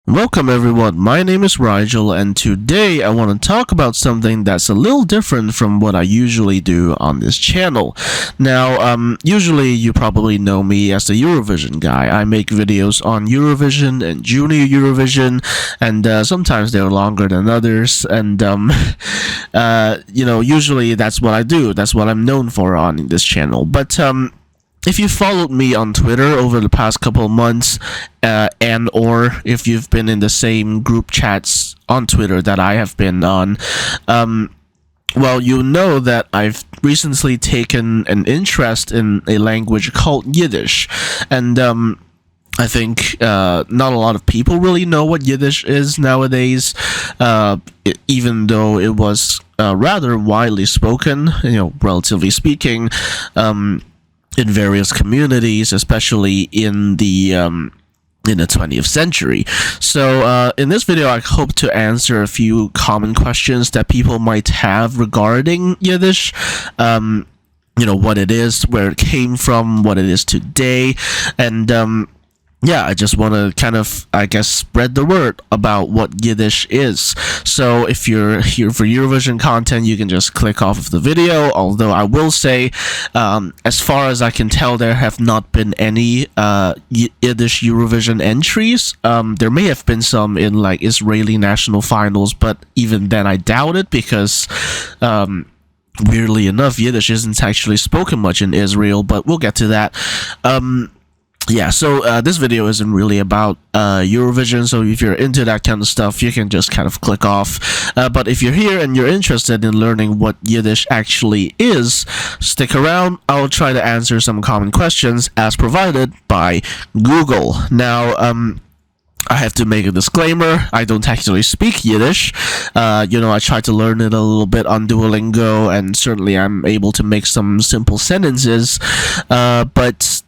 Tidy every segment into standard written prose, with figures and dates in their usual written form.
Welcome everyone, my name is Rigel, and today I want to talk about something that's a little different from what I usually do on this channel. Now, usually you probably know me as the Eurovision guy. I make videos on Eurovision and Junior Eurovision, and sometimes they're longer than others, and usually that's what I do. That's what I'm known for on this channel. But if you followed me on Twitter over the past couple of months, and or if you've been in the same group chats on Twitter that I have been on, well, you know that I've recently taken an interest in a language called Yiddish, and I think not a lot of people really know what Yiddish is nowadays, even though it was rather widely spoken, relatively speaking, in various communities, especially in the 20th century. So in this video, I hope to answer a few common questions that people might have regarding Yiddish. What it is, where it came from, what it is today, and I just want to kind of, spread the word about what Yiddish is. So if you're here for Eurovision content, you can just click off of the video, although I will say, as far as I can tell, there have not been any Yiddish Eurovision entries. There may have been some in like Israeli national finals, but even then I doubt it, because weirdly enough, Yiddish isn't actually spoken much in Israel, but we'll get to that. So this video isn't really about Eurovision, so if you're into that kind of stuff, you can just kind of click off. But if you're here and you're interested in learning what Yiddish actually is, stick around. I'll try to answer some common questions as provided by Google. Now, I have to make a disclaimer. I don't actually speak Yiddish. I tried to learn it a little bit on Duolingo, and certainly I'm able to make some simple sentences, but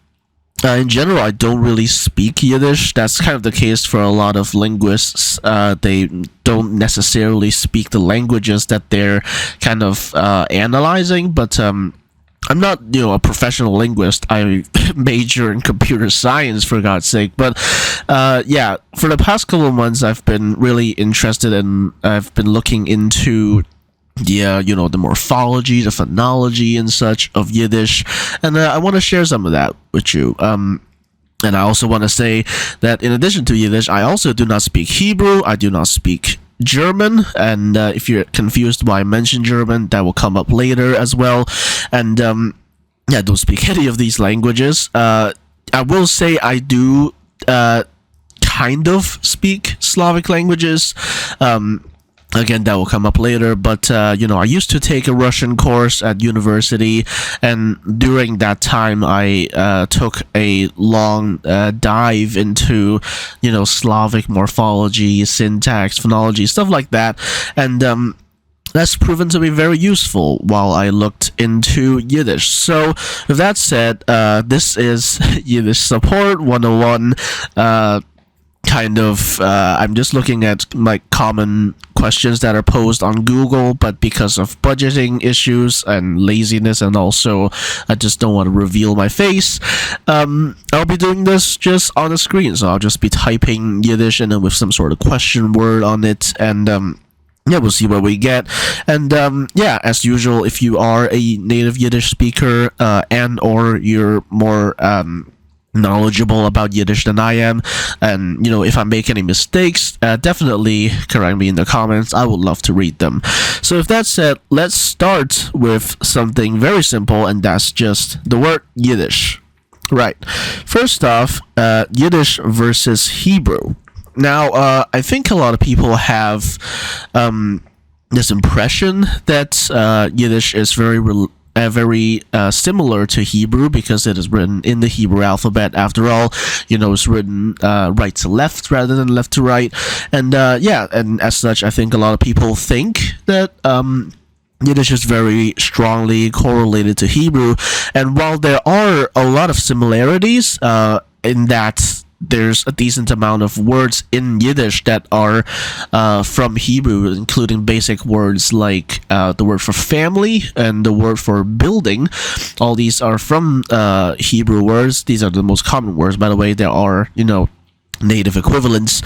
in general, I don't really speak Yiddish. That's kind of the case for a lot of linguists. They don't necessarily speak the languages that they're kind of analyzing, but I'm not, a professional linguist. I major in computer science, for God's sake. But for the past couple of months, I've been really interested in. I've been looking into the morphology, the phonology and such of Yiddish, and I want to share some of that with you. And I also want to say that in addition to Yiddish, I also do not speak Hebrew, I do not speak German, and if you're confused why I mention German, that will come up later as well. And I don't speak any of these languages. I will say I do kind of speak Slavic languages. Again, that will come up later, but, I used to take a Russian course at university, and during that time, I took a long dive into, Slavic morphology, syntax, phonology, stuff like that, and that's proven to be very useful while I looked into Yiddish. So, with that said, this is Yiddish Support 101, I'm just looking at common questions that are posed on Google, but because of budgeting issues and laziness, and also I just don't want to reveal my face, I'll be doing this just on the screen. So I'll just be typing Yiddish and then with some sort of question word on it, and we'll see what we get. And as usual, if you are a native Yiddish speaker and or you're more knowledgeable about Yiddish than I am, and if I make any mistakes, definitely correct me in the comments. I would love to read them. So with that said, let's start with something very simple, and that's just the word Yiddish. Right, first off, Yiddish versus Hebrew. Now, I think a lot of people have this impression that Yiddish is very similar to Hebrew, because it is written in the Hebrew alphabet. After all, it's written right to left rather than left to right, and and as such, I think a lot of people think that Yiddish is very strongly correlated to Hebrew. And while there are a lot of similarities in that there's a decent amount of words in Yiddish that are from Hebrew, including basic words like the word for family and the word for building. All these are from Hebrew words. These are the most common words, by the way. There are, native equivalents.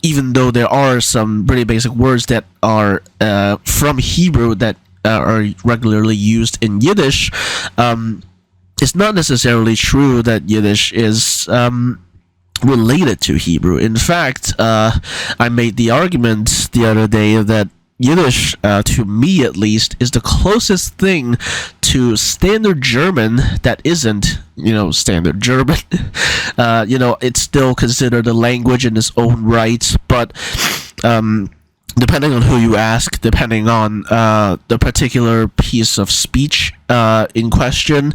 Even though there are some pretty basic words that are from Hebrew that are regularly used in Yiddish, it's not necessarily true that Yiddish is related to Hebrew. In fact, I made the argument the other day that Yiddish, to me at least, is the closest thing to standard German that isn't, standard German. It's still considered a language in its own right, but depending on who you ask, depending on the particular piece of speech in question,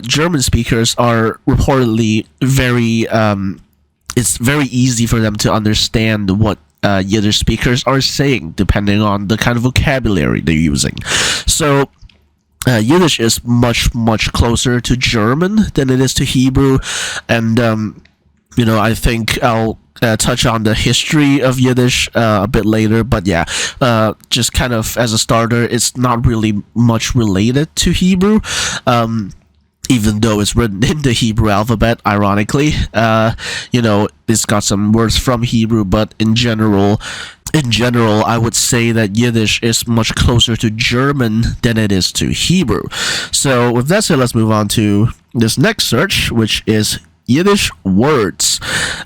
German speakers are reportedly it's very easy for them to understand what Yiddish speakers are saying, depending on the kind of vocabulary they're using. So Yiddish is much, much closer to German than it is to Hebrew, and I think I'll touch on the history of Yiddish a bit later, but yeah, just kind of as a starter, it's not really much related to Hebrew, even though it's written in the Hebrew alphabet, ironically. It's got some words from Hebrew, but in general, I would say that Yiddish is much closer to German than it is to Hebrew. So with that said, let's move on to this next search, which is Yiddish words.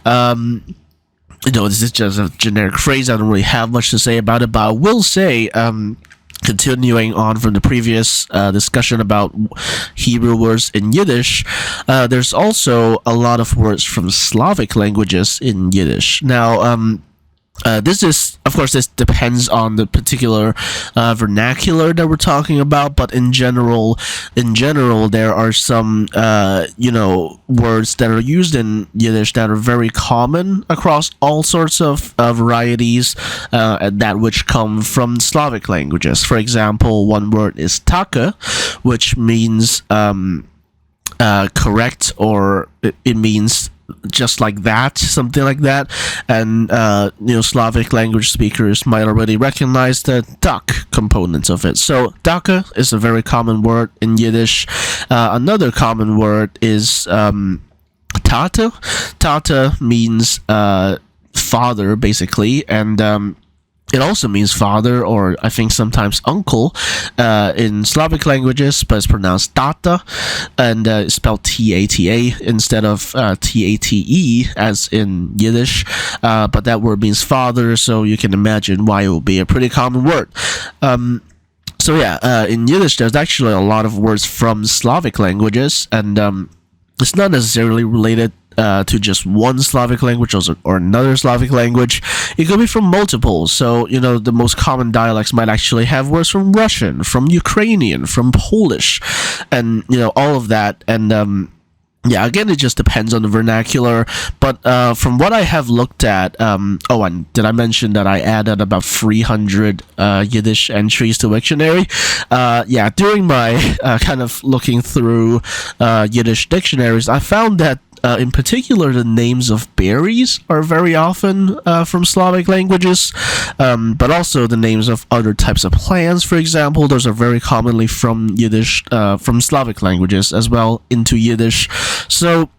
This is just a generic phrase. I don't really have much to say about it, but I will say, continuing on from the previous discussion about Hebrew words in Yiddish, there's also a lot of words from Slavic languages in Yiddish. Now, this depends on the particular vernacular that we're talking about, but in general, there are some words that are used in Yiddish that are very common across all sorts of varieties, that which come from Slavic languages. For example, one word is taka, which means correct, or it means just like that, something like that. And Slavic language speakers might already recognize the tak components of it. So taka is a very common word in Yiddish. Another common word is tata. Tata means father, basically, and it also means father, or I think sometimes uncle, in Slavic languages, but it's pronounced tata, and it's spelled T-A-T-A instead of T-A-T-E as in Yiddish, but that word means father, so you can imagine why it will be a pretty common word. In Yiddish, there's actually a lot of words from Slavic languages, and it's not necessarily related to just one Slavic language or another Slavic language. It could be from multiple. So, the most common dialects might actually have words from Russian, from Ukrainian, from Polish, and, all of that. And, again, it just depends on the vernacular. But from what I have looked at, and did I mention that I added about 300 Yiddish entries to Wiktionary? During my kind of looking through Yiddish dictionaries, I found that in particular, the names of berries are very often from Slavic languages, but also the names of other types of plants, for example, those are very commonly from Yiddish, from Slavic languages as well into Yiddish. So,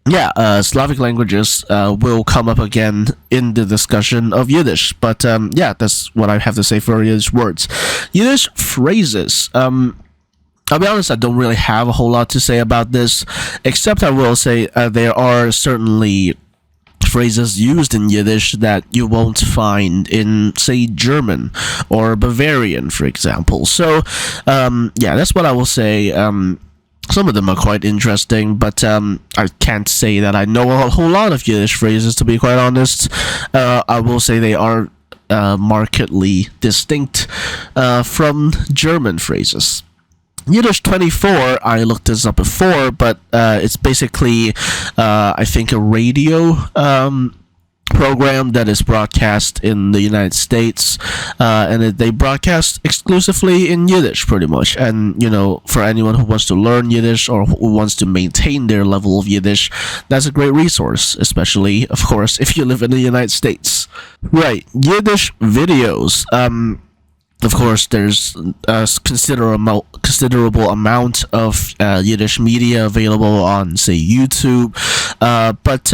Slavic languages will come up again in the discussion of Yiddish, but that's what I have to say for Yiddish words. Yiddish phrases. I'll be honest, I don't really have a whole lot to say about this, except I will say there are certainly phrases used in Yiddish that you won't find in, say, German or Bavarian, for example. So, that's what I will say. Some of them are quite interesting, but I can't say that I know a whole lot of Yiddish phrases, to be quite honest. I will say they are markedly distinct from German phrases. Yiddish 24, I looked this up before, but it's basically, I think, a radio program that is broadcast in the United States, and they broadcast exclusively in Yiddish, pretty much. And, for anyone who wants to learn Yiddish or who wants to maintain their level of Yiddish, that's a great resource, especially, of course, if you live in the United States. Right, Yiddish videos. Of course, there's a considerable amount of Yiddish media available on, say, YouTube. But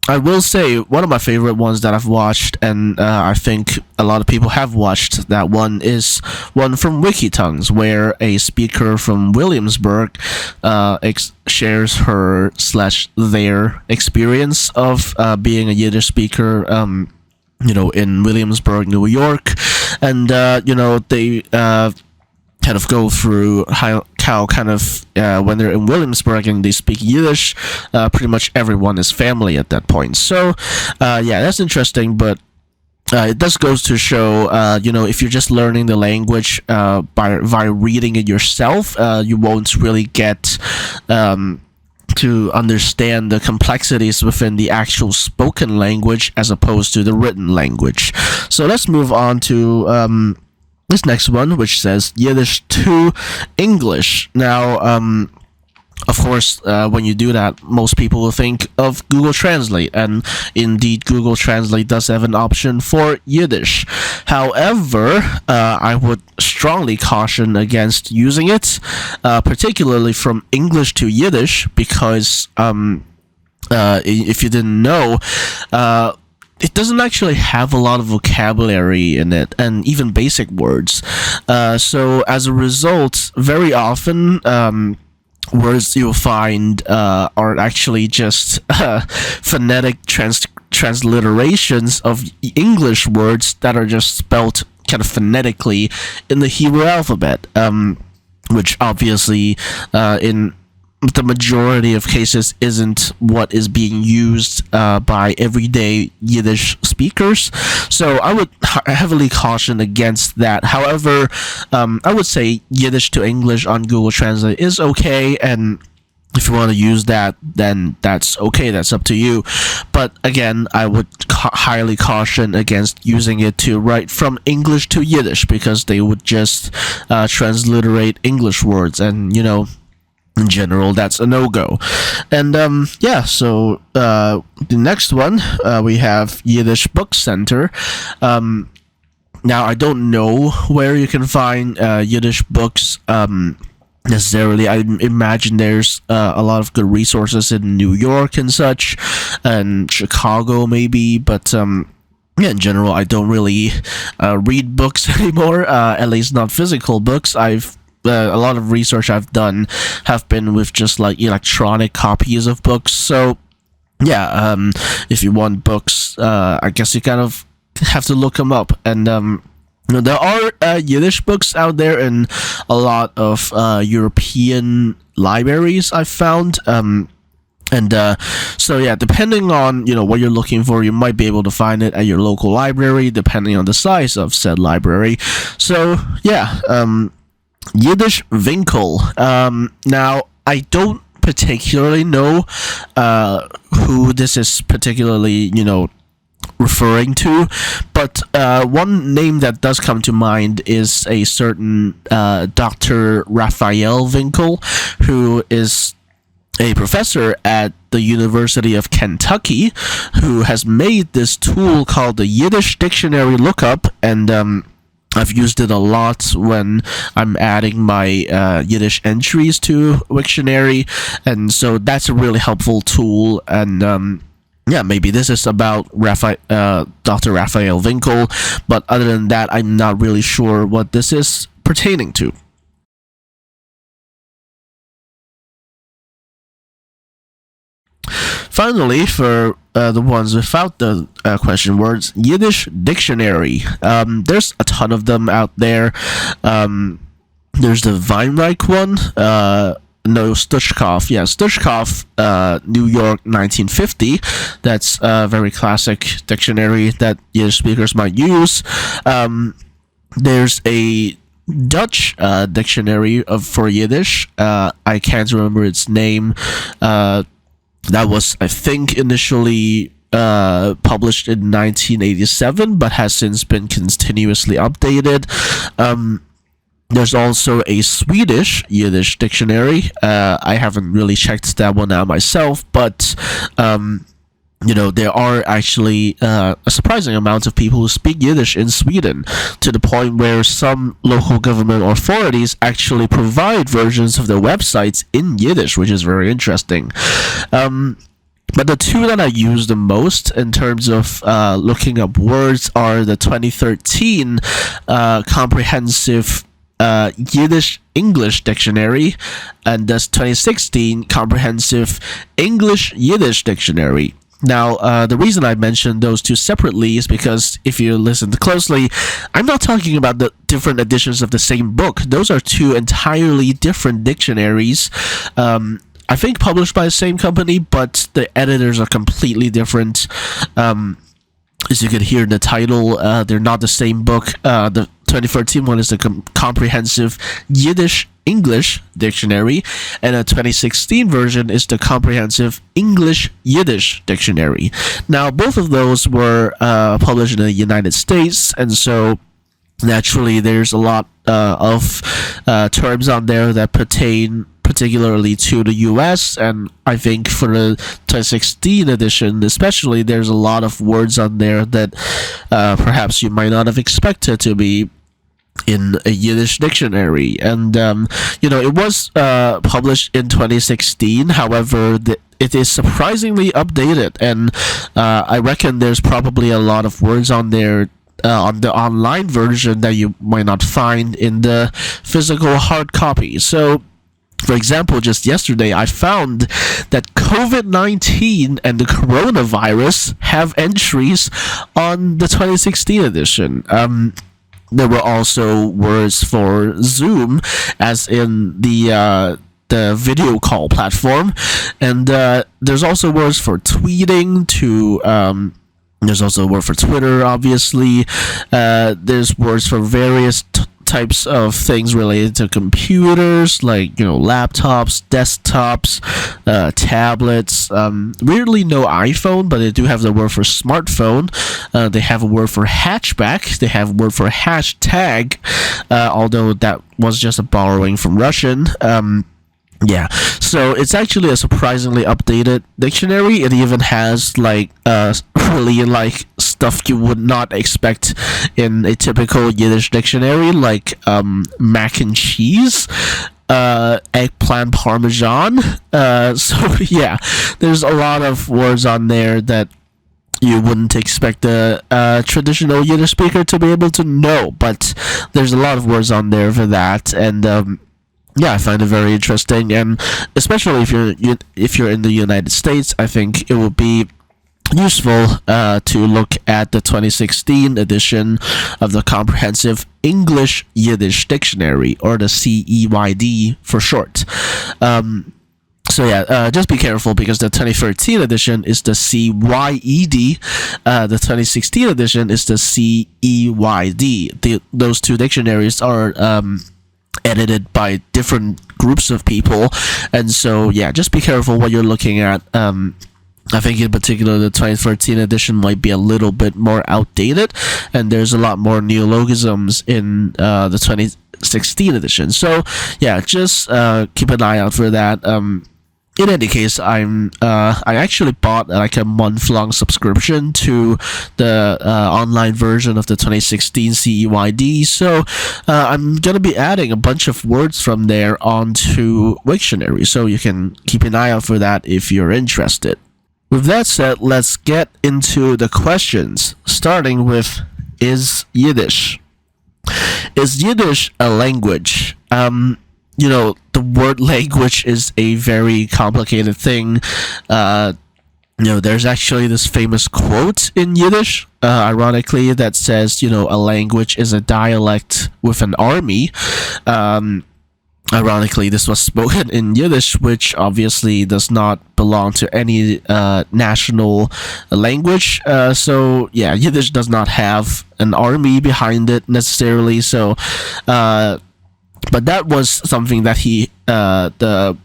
I will say one of my favorite ones that I've watched, and I think a lot of people have watched that one, is one from WikiTongues, where a speaker from Williamsburg shares her slash their experience of being a Yiddish speaker. In Williamsburg, New York, and they kind of go through how kind of when they're in Williamsburg and they speak Yiddish, pretty much everyone is family at that point. So that's interesting, but it does goes to show, if you're just learning the language by reading it yourself, you won't really get to understand the complexities within the actual spoken language as opposed to the written language. So let's move on to this next one, which says Yiddish to English. Now, of course, when you do that, most people will think of Google Translate, and indeed, Google Translate does have an option for Yiddish. However, I would strongly caution against using it, particularly from English to Yiddish, because if you didn't know, it doesn't actually have a lot of vocabulary in it, and even basic words. So as a result, very often, words you'll find are actually just phonetic transliterations of English words that are just spelt kind of phonetically in the Hebrew alphabet, which obviously in the majority of cases isn't what is being used by everyday Yiddish speakers. So I would heavily caution against that. However, I would say Yiddish to English on Google Translate is okay, and if you want to use that, then that's okay, that's up to you. But again, I would highly caution against using it to write from English to Yiddish, because they would just transliterate English words, and in general, that's a no-go. And so the next one, we have Yiddish Book Center. Now, I don't know where you can find Yiddish books necessarily. I imagine there's a lot of good resources in New York and such, and Chicago maybe, but in general, I don't really read books anymore, at least not physical books. A lot of research I've done have been with just like electronic copies of books. So if you want books, I guess you kind of have to look them up. And there are Yiddish books out there in a lot of European libraries, I've found. Depending on what you're looking for, you might be able to find it at your local library, depending on the size of said library. So Yiddish Winkel. Now, I don't particularly know who this is particularly, referring to, but one name that does come to mind is a certain Dr. Raphael Winkel, who is a professor at the University of Kentucky, who has made this tool called the Yiddish Dictionary Lookup, and I've used it a lot when I'm adding my Yiddish entries to Wiktionary, and so that's a really helpful tool. And maybe this is about Dr. Raphael Winkel, but other than that, I'm not really sure what this is pertaining to. Finally, for the ones without the question words, Yiddish dictionary. There's a ton of them out there. There's the Weinreich one. Stushkov. Yeah, Stushkov, New York, 1950. That's a very classic dictionary that Yiddish speakers might use. There's a Dutch dictionary for Yiddish. I can't remember its name. That was, I think, initially published in 1987, but has since been continuously updated. There's also a Swedish Yiddish dictionary. I haven't really checked that one out myself, but there are actually a surprising amount of people who speak Yiddish in Sweden, to the point where some local government authorities actually provide versions of their websites in Yiddish, which is very interesting. But the two that I use the most in terms of looking up words are the 2013 comprehensive Yiddish English dictionary and the 2016 comprehensive English Yiddish dictionary. Now, the reason I mentioned those two separately is because if you listen closely, I'm not talking about the different editions of the same book. Those are two entirely different dictionaries. I think published by the same company, but the editors are completely different. As you can hear in the title, they're not the same book. The 2013 one is the comprehensive Yiddish English dictionary, and the 2016 version is the comprehensive English Yiddish dictionary. Now, both of those were published in the United States, and so naturally there's a lot of terms on there that pertain particularly to the US, and I think for the 2016 edition especially, there's a lot of words on there that perhaps you might not have expected to be in a Yiddish dictionary. And it was published in 2016. However, it is surprisingly updated, and I reckon there's probably a lot of words on there on the online version that you might not find in the physical hard copy. So, for example, just yesterday I found that COVID-19 and the coronavirus have entries on the 2016 edition. There were also words for Zoom, as in the video call platform, and there's also words for tweeting to. There's also a word for Twitter, obviously. There's words for various types of things related to computers, like laptops, desktops, tablets. Weirdly, no iPhone, but they do have the word for smartphone. They have a word for hatchback. They have a word for hashtag, although that was just a borrowing from Russian. Yeah, so it's actually a surprisingly updated dictionary. It even has really stuff you would not expect in a typical Yiddish dictionary, like mac and cheese, eggplant parmesan. So yeah, there's a lot of words on there that you wouldn't expect a traditional Yiddish speaker to be able to know, but there's a lot of words on there for that, and yeah, I find it very interesting, and especially if you're in the United States, I think it would be useful to look at the 2016 edition of the Comprehensive English Yiddish Dictionary, or the CEYD for short. So yeah, just be careful, because the 2013 edition is the CYED, the 2016 edition is the CEYD. Those two dictionaries are edited by different groups of people, and so yeah, just be careful what you're looking at. I think in particular the 2013 edition might be a little bit more outdated, and there's a lot more neologisms in the 2016 edition. So yeah, just keep an eye out for that. In any case, I actually bought like a month-long subscription to the online version of the 2016 CEYD, so I'm gonna be adding a bunch of words from there onto Wiktionary, so you can keep an eye out for that if you're interested. With that said, let's get into the questions, starting with, is Yiddish a language? The word language is a very complicated thing. There's actually this famous quote in Yiddish, ironically, that says, a language is a dialect with an army. Ironically, this was spoken in Yiddish, which obviously does not belong to any national language. So yeah, Yiddish does not have an army behind it necessarily. So, but that was something that the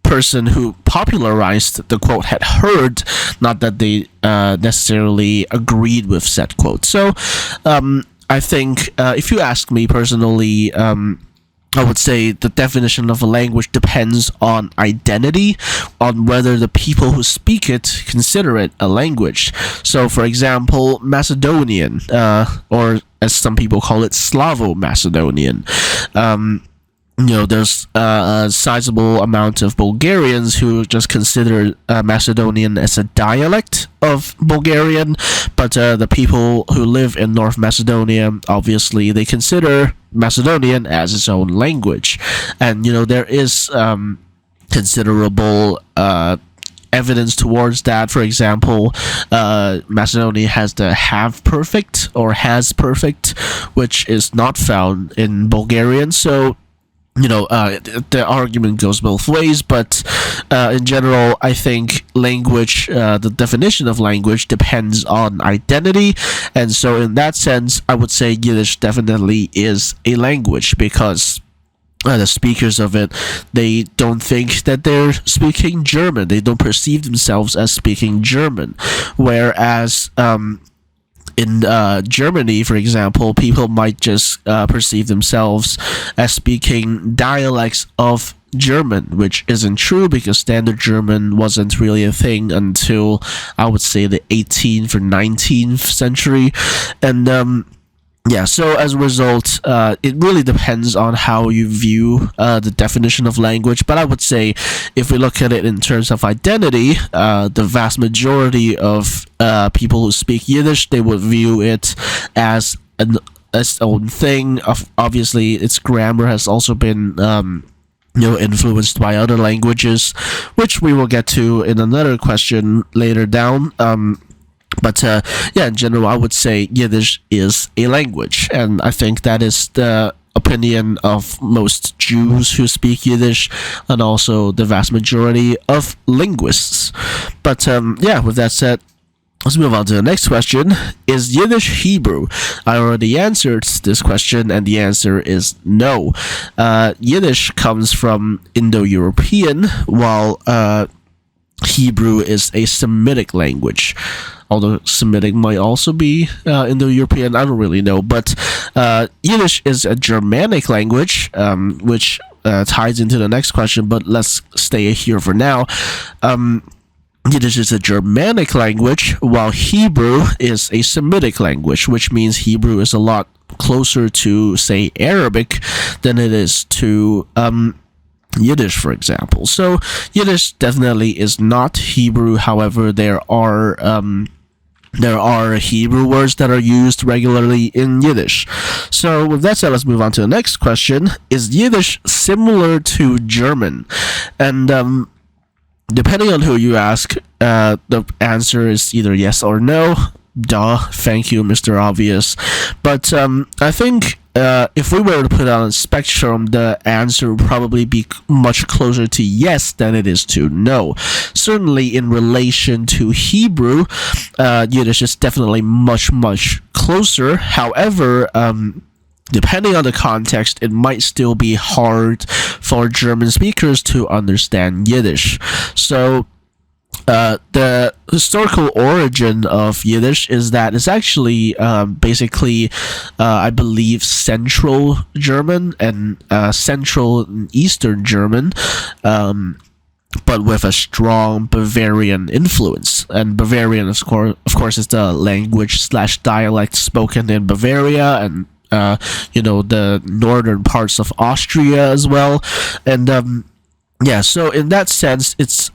person who popularized the quote had heard, not that they necessarily agreed with said quote. So, I think if you ask me personally, I would say the definition of a language depends on identity, on whether the people who speak it consider it a language. So, for example, Macedonian, or as some people call it, Slavo-Macedonian. There's a sizable amount of Bulgarians who just consider Macedonian as a dialect of Bulgarian, but the people who live in North Macedonia, obviously, they consider Macedonian as its own language. And, there is considerable evidence towards that. For example, Macedonia has the have perfect or has perfect, which is not found in Bulgarian. So, the argument goes both ways, but in general, I think language, the definition of language depends on identity, and so in that sense, I would say Yiddish definitely is a language because the speakers of it, they don't think that they're speaking German. They don't perceive themselves as speaking German, whereas in Germany, for example, people might just perceive themselves as speaking dialects of German, which isn't true because Standard German wasn't really a thing until, I would say, the 18th or 19th century. And so as a result, it really depends on how you view the definition of language. But I would say, if we look at it in terms of identity, the vast majority of people who speak Yiddish, they would view it as its own thing. Obviously, its grammar has also been influenced by other languages, which we will get to in another question later down. But in general, I would say Yiddish is a language, and I think that is the opinion of most Jews who speak Yiddish, and also the vast majority of linguists. But with that said, let's move on to the next question. Is Yiddish Hebrew? I already answered this question, and the answer is no. Yiddish comes from Indo-European, while Hebrew is a Semitic language. Although Semitic might also be Indo-European, I don't really know. But Yiddish is a Germanic language, which ties into the next question, but let's stay here for now. Yiddish is a Germanic language, while Hebrew is a Semitic language, which means Hebrew is a lot closer to, say, Arabic than it is to Yiddish, for example. So Yiddish definitely is not Hebrew. However, there are Hebrew words that are used regularly in Yiddish. So with that said, let's move on to the next question. Is Yiddish similar to German? And depending on who you ask, the answer is either yes or no. Duh, thank you, Mr. Obvious. But I think if we were to put on a spectrum, the answer would probably be much closer to yes than it is to no. Certainly in relation to Hebrew, Yiddish is definitely much, much closer. However, depending on the context, it might still be hard for German speakers to understand Yiddish. So the historical origin of Yiddish is that it's actually basically, I believe, Central German and Central and Eastern German, but with a strong Bavarian influence. And Bavarian, of course, is the language/dialect spoken in Bavaria and the northern parts of Austria as well. And so in that sense, it's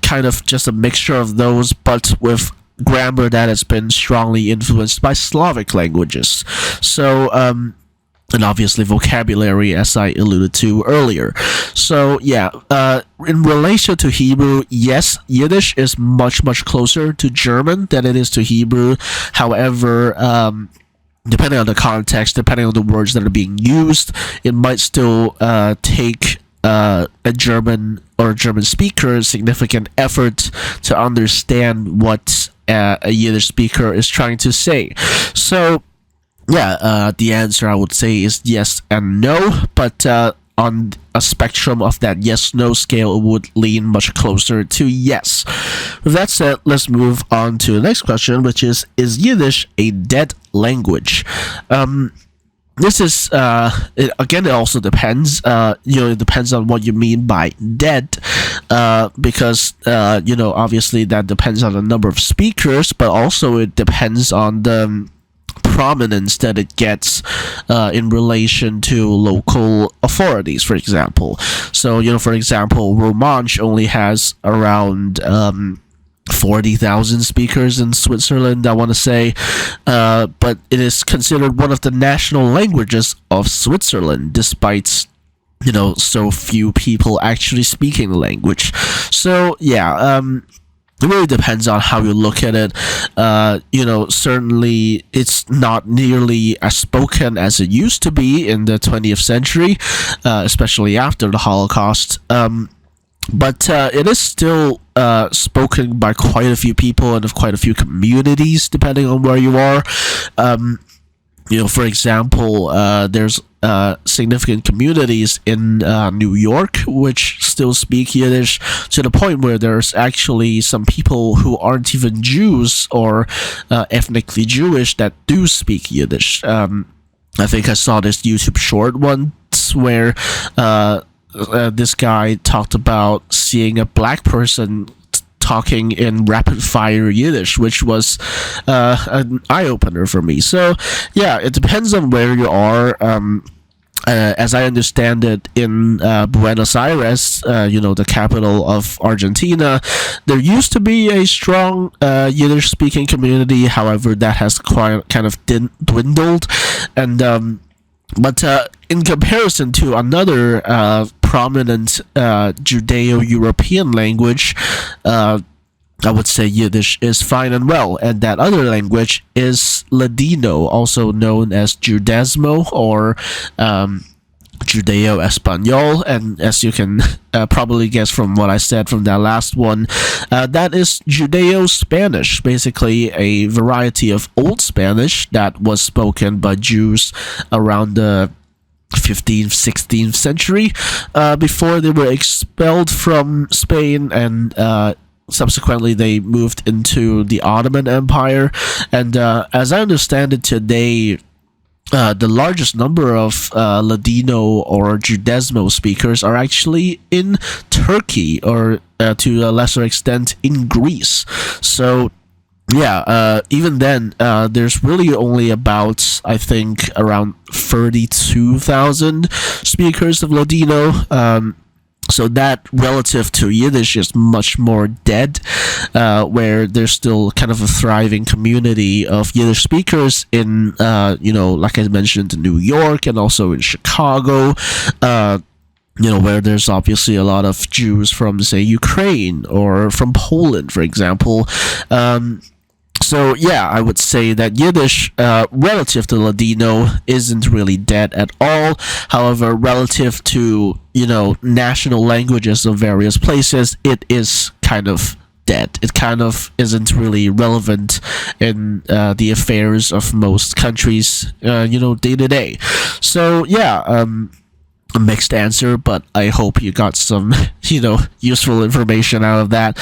kind of just a mixture of those, but with grammar that has been strongly influenced by Slavic languages. So, and obviously vocabulary, as I alluded to earlier. So, in relation to Hebrew, yes, Yiddish is much, much closer to German than it is to Hebrew. However, depending on the context, depending on the words that are being used, it might still take a German or a German speaker significant effort to understand what a Yiddish speaker is trying to say. So, the answer I would say is yes and no, but on a spectrum of that yes-no scale, it would lean much closer to yes. With that said, let's move on to the next question, which is Yiddish a dead language? this is again, it also depends. It depends on what you mean by dead, because obviously that depends on the number of speakers, but also it depends on the prominence that it gets in relation to local authorities, for example. So, for example, Romansh only has around 40,000 speakers in Switzerland, I want to say, but it is considered one of the national languages of Switzerland, despite so few people actually speaking the language. So yeah, it really depends on how you look at it. Certainly it's not nearly as spoken as it used to be in the 20th century, especially after the Holocaust. But it is still spoken by quite a few people and of quite a few communities, depending on where you are. For example, there's significant communities in New York which still speak Yiddish, to the point where there's actually some people who aren't even Jews or ethnically Jewish that do speak Yiddish. I think I saw this YouTube short once where this guy talked about seeing a black person talking in rapid fire Yiddish, which was an eye opener for me. So yeah, it depends on where you are. As I understand it, in Buenos Aires, the capital of Argentina, there used to be a strong Yiddish-speaking community. However, that has quite kind of dwindled, and but in comparison to another prominent Judeo-European language, I would say Yiddish is fine and well, and that other language is Ladino, also known as Judesmo or Judeo-Espanol, and as you can probably guess from what I said from that last one, that is Judeo-Spanish, basically a variety of Old Spanish that was spoken by Jews around the 15th, 16th century, before they were expelled from Spain, and subsequently they moved into the Ottoman Empire. And as I understand it today, the largest number of Ladino or Judesmo speakers are actually in Turkey, or to a lesser extent in Greece. So yeah, even then, there's really only about, I think, around 32,000 speakers of Ladino. So that, relative to Yiddish, is much more dead, where there's still kind of a thriving community of Yiddish speakers in, like I mentioned, New York and also in Chicago, where there's obviously a lot of Jews from, say, Ukraine or from Poland, for example. So yeah, I would say that Yiddish, relative to Ladino, isn't really dead at all. However, relative to, national languages of various places, it is kind of dead. It kind of isn't really relevant in the affairs of most countries, day to day. So yeah, a mixed answer, but I hope you got some, useful information out of that.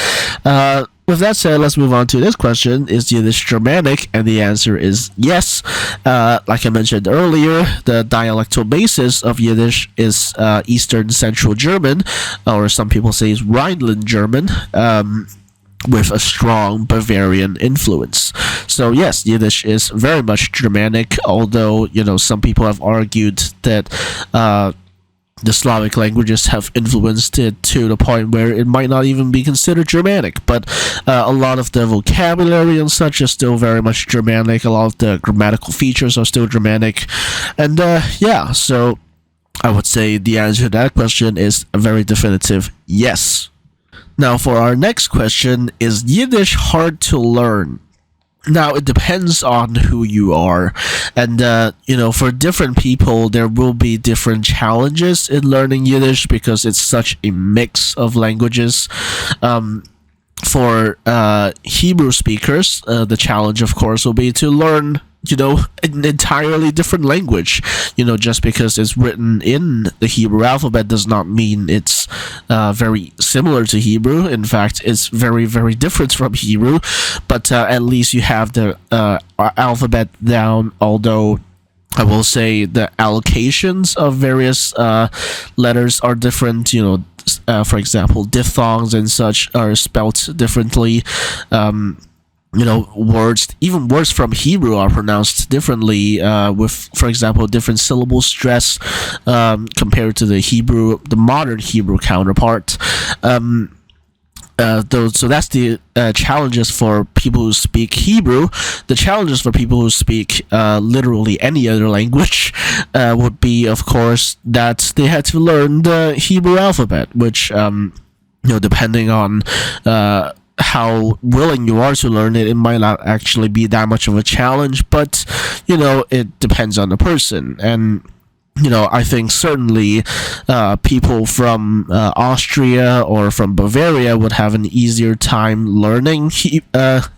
With that said, let's move on to this question. Is Yiddish Germanic? And the answer is yes. Like I mentioned earlier, the dialectal basis of Yiddish is Eastern Central German, or some people say is Rhineland German, with a strong Bavarian influence. So yes, Yiddish is very much Germanic, although, some people have argued that the Slavic languages have influenced it to the point where it might not even be considered Germanic. But a lot of the vocabulary and such is still very much Germanic. A lot of the grammatical features are still Germanic. And yeah, so I would say the answer to that question is a very definitive yes. Now for our next question, is Yiddish hard to learn? Now, it depends on who you are, and for different people there will be different challenges in learning Yiddish because it's such a mix of languages. For Hebrew speakers, the challenge, of course, will be to learn an entirely different language. Just because it's written in the Hebrew alphabet does not mean it's very similar to Hebrew. In fact, it's very, very different from Hebrew, but at least you have the alphabet down, although I will say the allocations of various letters are different. For example, diphthongs and such are spelt differently. Even words from Hebrew are pronounced differently, with, for example, different syllable stress compared to the modern Hebrew counterpart. So that's the challenges for people who speak Hebrew. The challenges for people who speak literally any other language would be, of course, that they had to learn the Hebrew alphabet, which, depending on how willing you are to learn it, it might not actually be that much of a challenge, but, it depends on the person. And I think certainly people from Austria or from Bavaria would have an easier time learning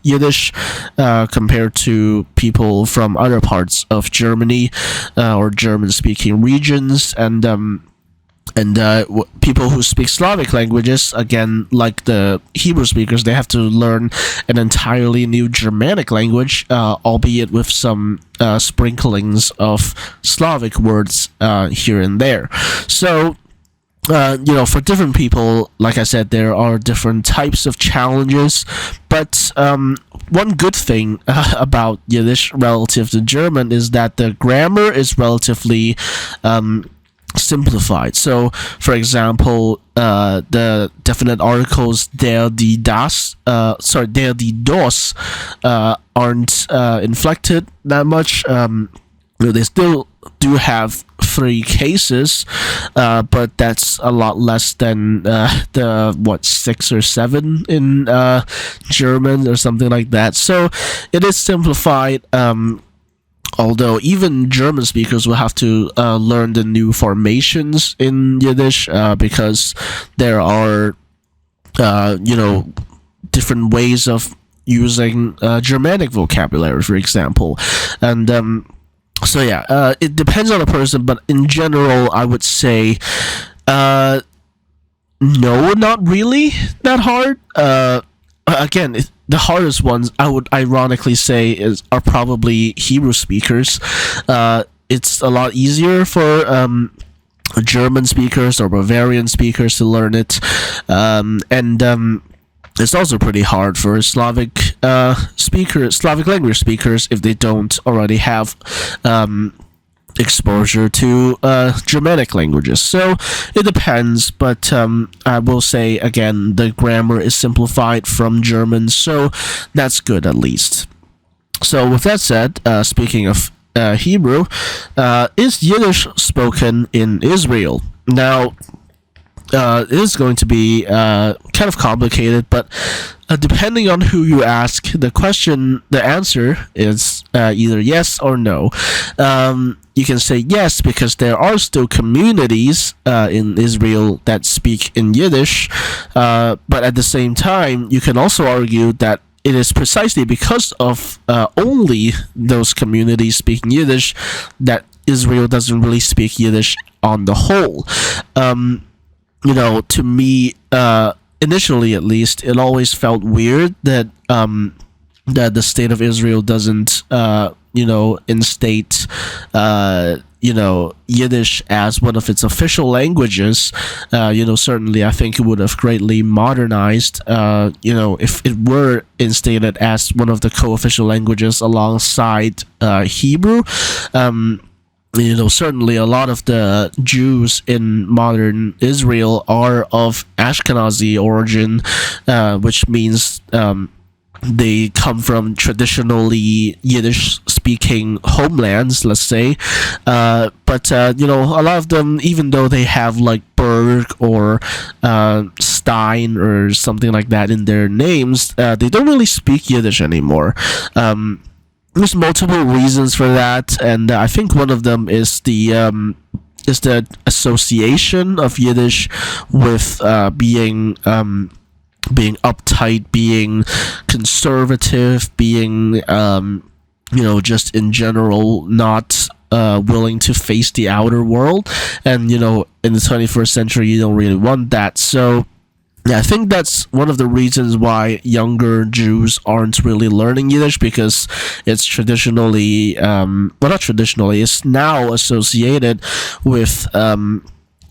Yiddish compared to people from other parts of Germany or German-speaking regions. And people who speak Slavic languages, again, like the Hebrew speakers, they have to learn an entirely new Germanic language, albeit with some sprinklings of Slavic words here and there. So, for different people, like I said, there are different types of challenges. But one good thing about Yiddish relative to German is that the grammar is relatively simplified. So, for example, the definite articles der, die, das, der, die, dos aren't inflected that much. They still do have 3 cases, but that's a lot less than the 6 or 7 in German or something like that. So it is simplified. Although even German speakers will have to learn the new formations in Yiddish because there are, different ways of using Germanic vocabulary, for example. And so yeah, it depends on the person, but in general, I would say no, not really that hard. Again, the hardest ones I would ironically say are probably Hebrew speakers. It's a lot easier for German speakers or Bavarian speakers to learn it, and it's also pretty hard for Slavic language speakers if they don't already have exposure to Germanic languages. So it depends, but I will say again, the grammar is simplified from German, so that's good at least. So with that said, speaking of Hebrew, is Yiddish spoken in Israel? Now, it is going to be kind of complicated, but depending on who you ask, the answer is either yes or no. You can say yes because there are still communities in Israel that speak in Yiddish, but at the same time, you can also argue that it is precisely because of only those communities speaking Yiddish that Israel doesn't really speak Yiddish on the whole. To me, initially at least, it always felt weird that the state of Israel doesn't, instate, Yiddish as one of its official languages. Certainly I think it would have greatly modernized, if it were instated as one of the co-official languages alongside Hebrew. Certainly a lot of the Jews in modern Israel are of Ashkenazi origin, which means they come from traditionally Yiddish-speaking homelands, let's say. But a lot of them, even though they have like Berg or Stein or something like that in their names, they don't really speak Yiddish anymore. There's multiple reasons for that, and I think one of them is the association of Yiddish with being uptight, being conservative, being just in general not willing to face the outer world, and in the 21st century you don't really want that. So Yeah, I think that's one of the reasons why younger Jews aren't really learning Yiddish, because it's traditionally, well, not traditionally, it's now associated with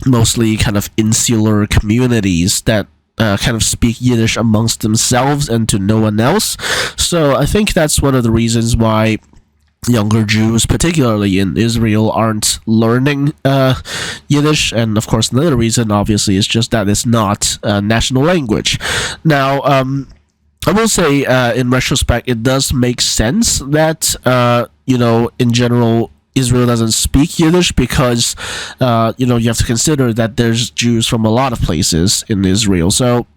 mostly kind of insular communities that kind of speak Yiddish amongst themselves and to no one else. So I think that's one of the reasons why younger Jews, particularly in Israel, aren't learning Yiddish. And of course, another reason, obviously, is just that it's not a national language. Now, I will say, in retrospect, it does make sense that, in general, Israel doesn't speak Yiddish because, you have to consider that there's Jews from a lot of places in Israel. So,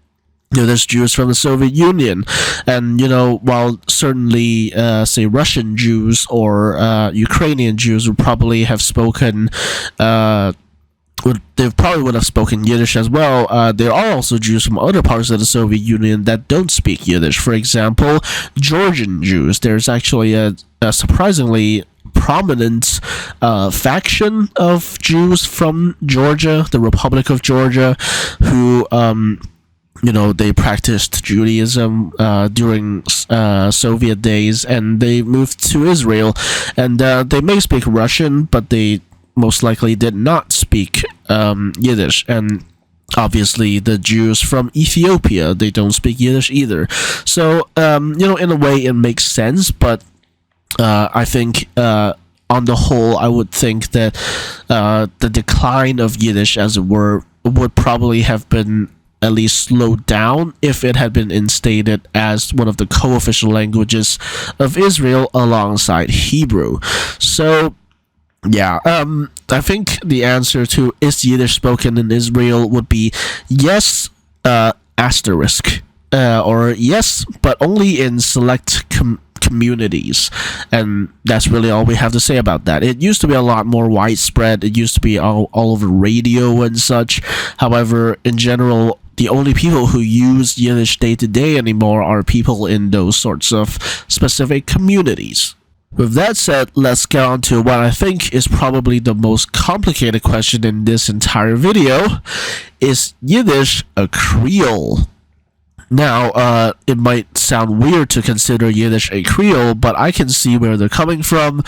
there's Jews from the Soviet Union, and while certainly, say, Russian Jews or Ukrainian Jews would probably have spoken, they probably would have spoken Yiddish as well. There are also Jews from other parts of the Soviet Union that don't speak Yiddish. For example, Georgian Jews. There's actually a surprisingly prominent faction of Jews from Georgia, the Republic of Georgia, who they practiced Judaism during Soviet days, and they moved to Israel, and they may speak Russian, but they most likely did not speak Yiddish. And obviously the Jews from Ethiopia, they don't speak Yiddish either. So in a way it makes sense, but I think on the whole, I would think that the decline of Yiddish, as it were, would probably have been at least slowed down if it had been instated as one of the co-official languages of Israel alongside Hebrew. So, yeah, I think the answer to is Yiddish spoken in Israel would be yes, asterisk, or yes, but only in select communities, and that's really all we have to say about that. It used to be a lot more widespread. It used to be all over radio and such. However, in general, the only people who use Yiddish day to day anymore are people in those sorts of specific communities. With that said, let's get on to what I think is probably the most complicated question in this entire video. Is Yiddish a Creole? Now, it might sound weird to consider Yiddish a Creole, but I can see where they're coming from,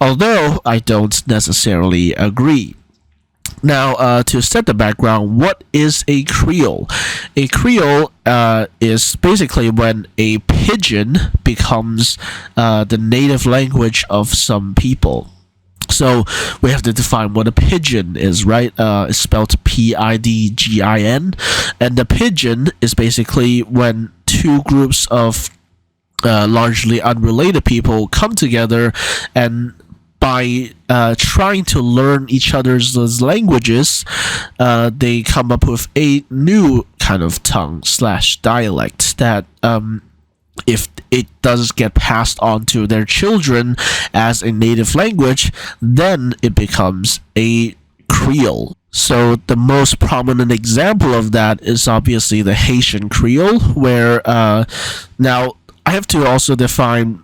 although I don't necessarily agree. Now, to set the background, what is a Creole? A Creole is basically when a pidgin becomes the native language of some people. So we have to define what a pidgin is, right? It's spelled P-I-D-G-I-N, and the pidgin is basically when two groups of largely unrelated people come together, and by trying to learn each other's languages, they come up with a new kind of tongue / dialect that, if it does get passed on to their children as a native language, then it becomes a Creole. So the most prominent example of that is obviously the Haitian Creole, where now I have to also define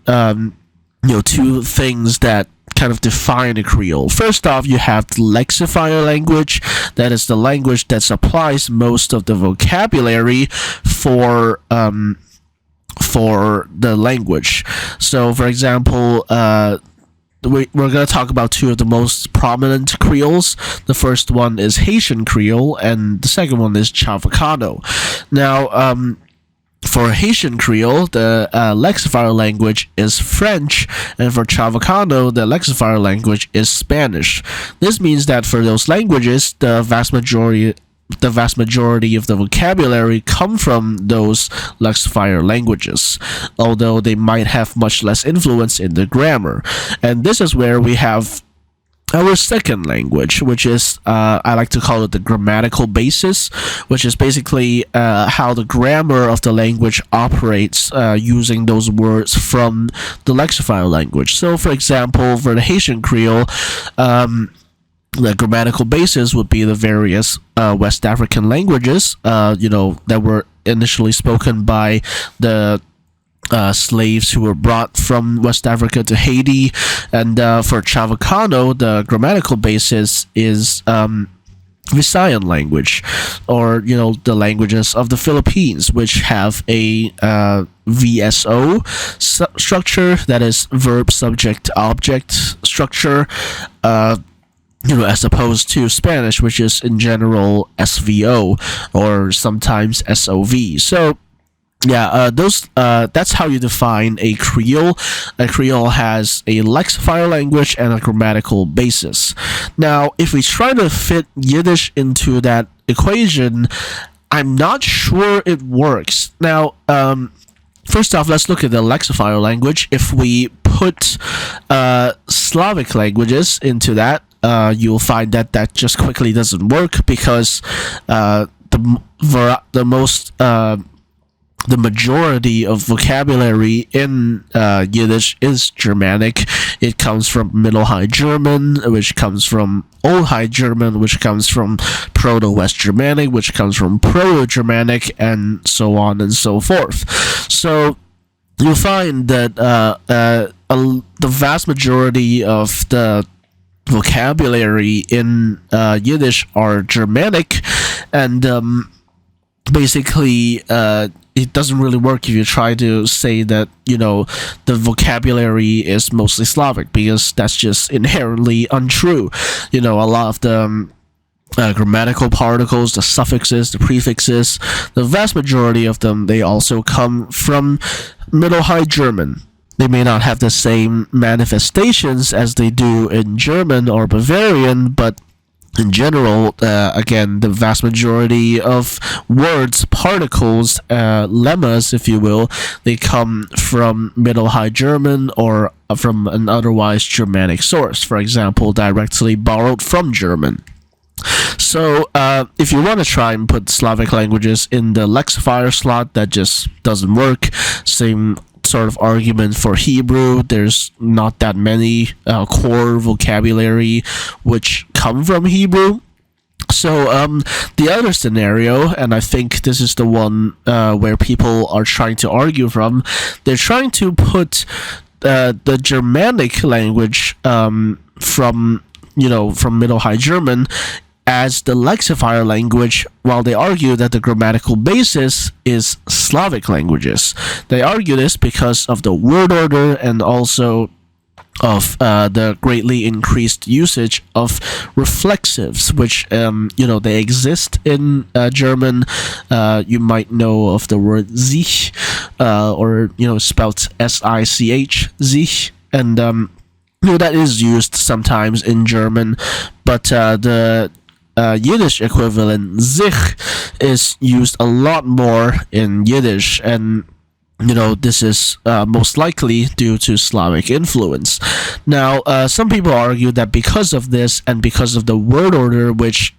two things that kind of define a Creole. First off, you have the lexifier language. That is the language that supplies most of the vocabulary for the language. So, for example, we're going to talk about two of the most prominent Creoles. The first one is Haitian Creole, and the second one is Chavacano. Now, for Haitian Creole, the lexifier language is French, and for Chavacano, the lexifier language is Spanish. This means that for those languages, the vast majority of the vocabulary come from those lexifier languages, although they might have much less influence in the grammar. And this is where we have our second language, which is, I like to call it the grammatical basis, which is basically how the grammar of the language operates using those words from the lexifier language. So, for example, for the Haitian Creole, the grammatical basis would be the various West African languages, that were initially spoken by the slaves who were brought from West Africa to Haiti. And for Chavacano, the grammatical basis is Visayan language, or the languages of the Philippines, which have a VSO structure, that is verb subject object structure, as opposed to Spanish, which is in general SVO or sometimes SOV. So yeah, that's how you define a Creole. A Creole has a lexicon language and a grammatical basis. Now, if we try to fit Yiddish into that equation, I'm not sure it works. Now, first off, let's look at the lexicon language. If we put Slavic languages into that, you'll find that just quickly doesn't work, because the majority of vocabulary in Yiddish is Germanic. It comes from Middle High German, which comes from Old High German, which comes from Proto-West Germanic, which comes from Proto-Germanic, and so on and so forth. So you'll find that the vast majority of the vocabulary in Yiddish are Germanic, and basically it doesn't really work if you try to say that the vocabulary is mostly Slavic, because that's just inherently untrue. A lot of the grammatical particles, the suffixes, the prefixes, the vast majority of them, they also come from Middle High German. They may not have the same manifestations as they do in German or Bavarian, but in general, again, the vast majority of words, particles, lemmas, if you will, they come from Middle High German or from an otherwise Germanic source. For example, directly borrowed from German. So, if you want to try and put Slavic languages in the lexifier slot, that just doesn't work. Same sort of argument for Hebrew. There's not that many core vocabulary which come from Hebrew. So the other scenario, and I think this is the one where people are trying to argue from, they're trying to put the Germanic language from Middle High German as the lexifier language, while they argue that the grammatical basis is Slavic languages. They argue this because of the word order and also of the greatly increased usage of reflexives, which they exist in German. You might know of the word sich, or spelled S-I-C-H, sich, and that is used sometimes in German, but the Yiddish equivalent sich is used a lot more in Yiddish, and this is most likely due to Slavic influence. Now, some people argue that because of this and because of the word order, which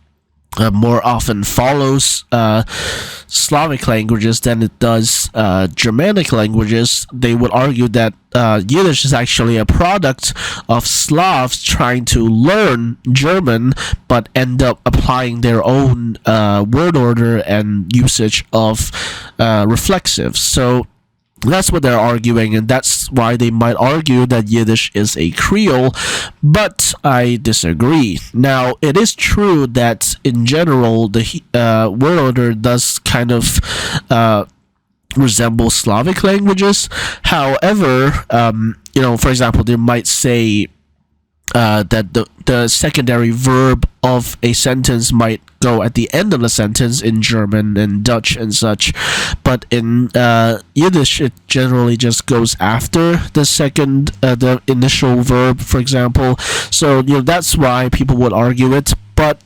more often follows Slavic languages than it does Germanic languages, they would argue that Yiddish is actually a product of Slavs trying to learn German but end up applying their own word order and usage of reflexives. So that's what they're arguing, and that's why they might argue that Yiddish is a Creole, but I disagree. Now, it is true that in general, the word order does kind of resemble Slavic languages. However, for example, they might say that the secondary verb of a sentence might go at the end of the sentence in German and Dutch and such, but in Yiddish it generally just goes after the initial verb, for example. So that's why people would argue it, but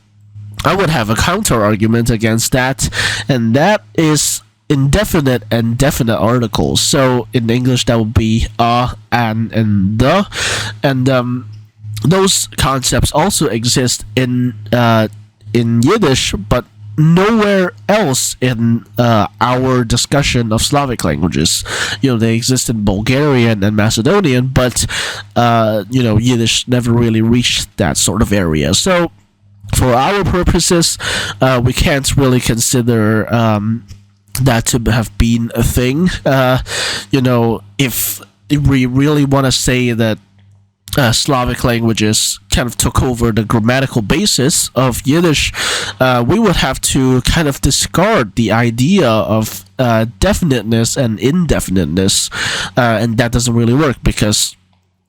I would have a counter argument against that, and that is indefinite and definite articles. So in English that would be and the, and those concepts also exist in Yiddish, but nowhere else in our discussion of Slavic languages. They exist in Bulgarian and Macedonian, but Yiddish never really reached that sort of area. So for our purposes, we can't really consider that to have been a thing. If we really want to say that Slavic languages kind of took over the grammatical basis of Yiddish, we would have to kind of discard the idea of definiteness and indefiniteness, and that doesn't really work because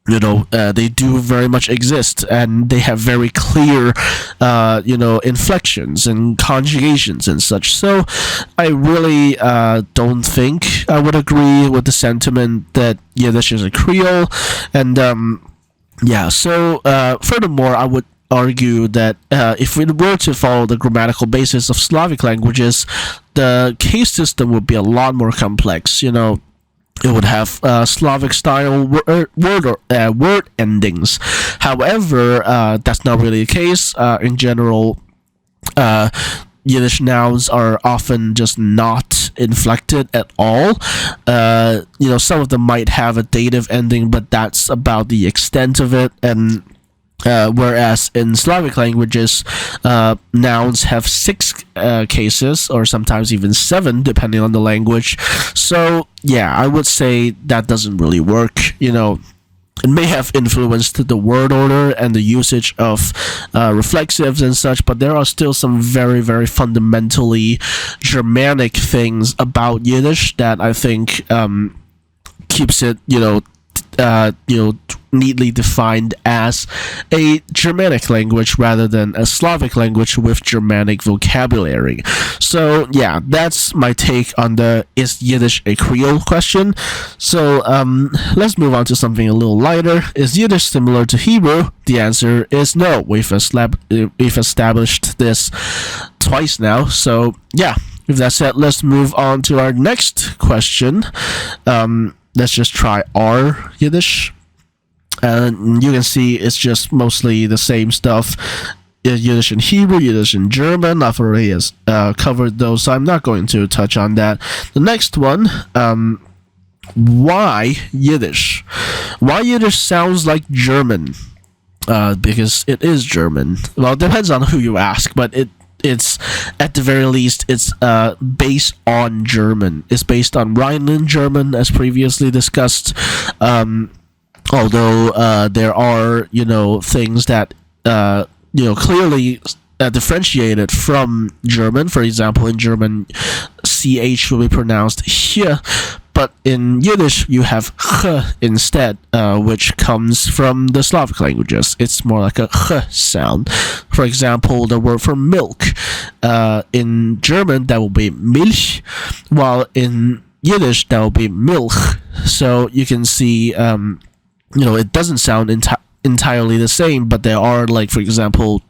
they do very much exist, and they have very clear, inflections and conjugations and such. So I really don't think I would agree with the sentiment that Yiddish is a Creole. And so furthermore, I would argue that if we were to follow the grammatical basis of Slavic languages, the case system would be a lot more complex. It would have Slavic style word endings. However, that's not really the case. In general, Yiddish nouns are often just not inflected at all. Some of them might have a dative ending, but that's about the extent of it. And whereas in Slavic languages, nouns have 6 cases, or sometimes even 7, depending on the language. So, yeah, I would say that doesn't really work. It may have influenced the word order and the usage of reflexives and such, but there are still some very, very fundamentally Germanic things about Yiddish that I think keeps it, neatly defined as a Germanic language rather than a Slavic language with Germanic vocabulary. So yeah, that's my take on the is Yiddish a Creole question. So let's move on to something a little lighter. Is Yiddish similar to Hebrew? The answer is no. We've established this twice now. So yeah, with that said, let's move on to our next question. Let's just try R Yiddish. And you can see it's just mostly the same stuff. Yiddish and Hebrew, Yiddish and German. I've already covered those, so I'm not going to touch on that. The next one, why Yiddish? Why Yiddish sounds like German? Because it is German. Well, it depends on who you ask, but it's at the very least it's based on German. It's based on Rhineland German, as previously discussed. Although there are things that clearly differentiated from German. For example, in German, ch will be pronounced h, but in Yiddish you have h instead, which comes from the Slavic languages. It's more like a h sound. For example, the word for milk, in German that will be Milch, while in Yiddish that will be Milch. So you can see it doesn't sound entirely the same, but there are, like, for example,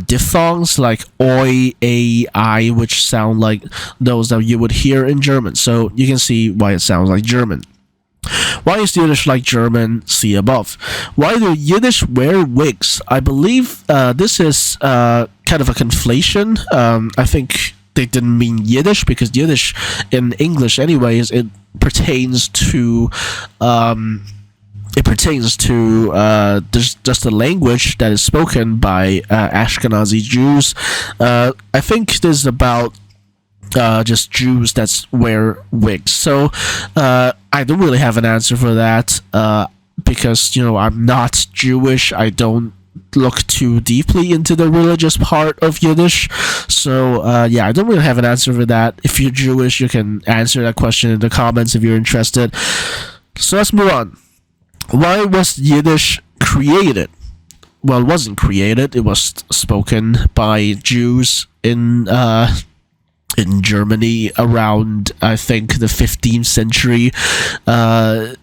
diphthongs like oi, a, I, which sound like those that you would hear in German. So you can see why it sounds like German. Why is Yiddish like German? See above. Why do Yiddish wear wigs? I believe this is kind of a conflation. I think they didn't mean Yiddish, because Yiddish in English anyways, it pertains to just the language that is spoken by Ashkenazi Jews. I think this is about just Jews that wear wigs. So I don't really have an answer for that, because I'm not Jewish. I don't look too deeply into the religious part of Yiddish. So I don't really have an answer for that. If you're Jewish, you can answer that question in the comments if you're interested. So let's move on. Why was Yiddish created? Well, it wasn't created. It was spoken by Jews in Germany around, I think, the 15th century, and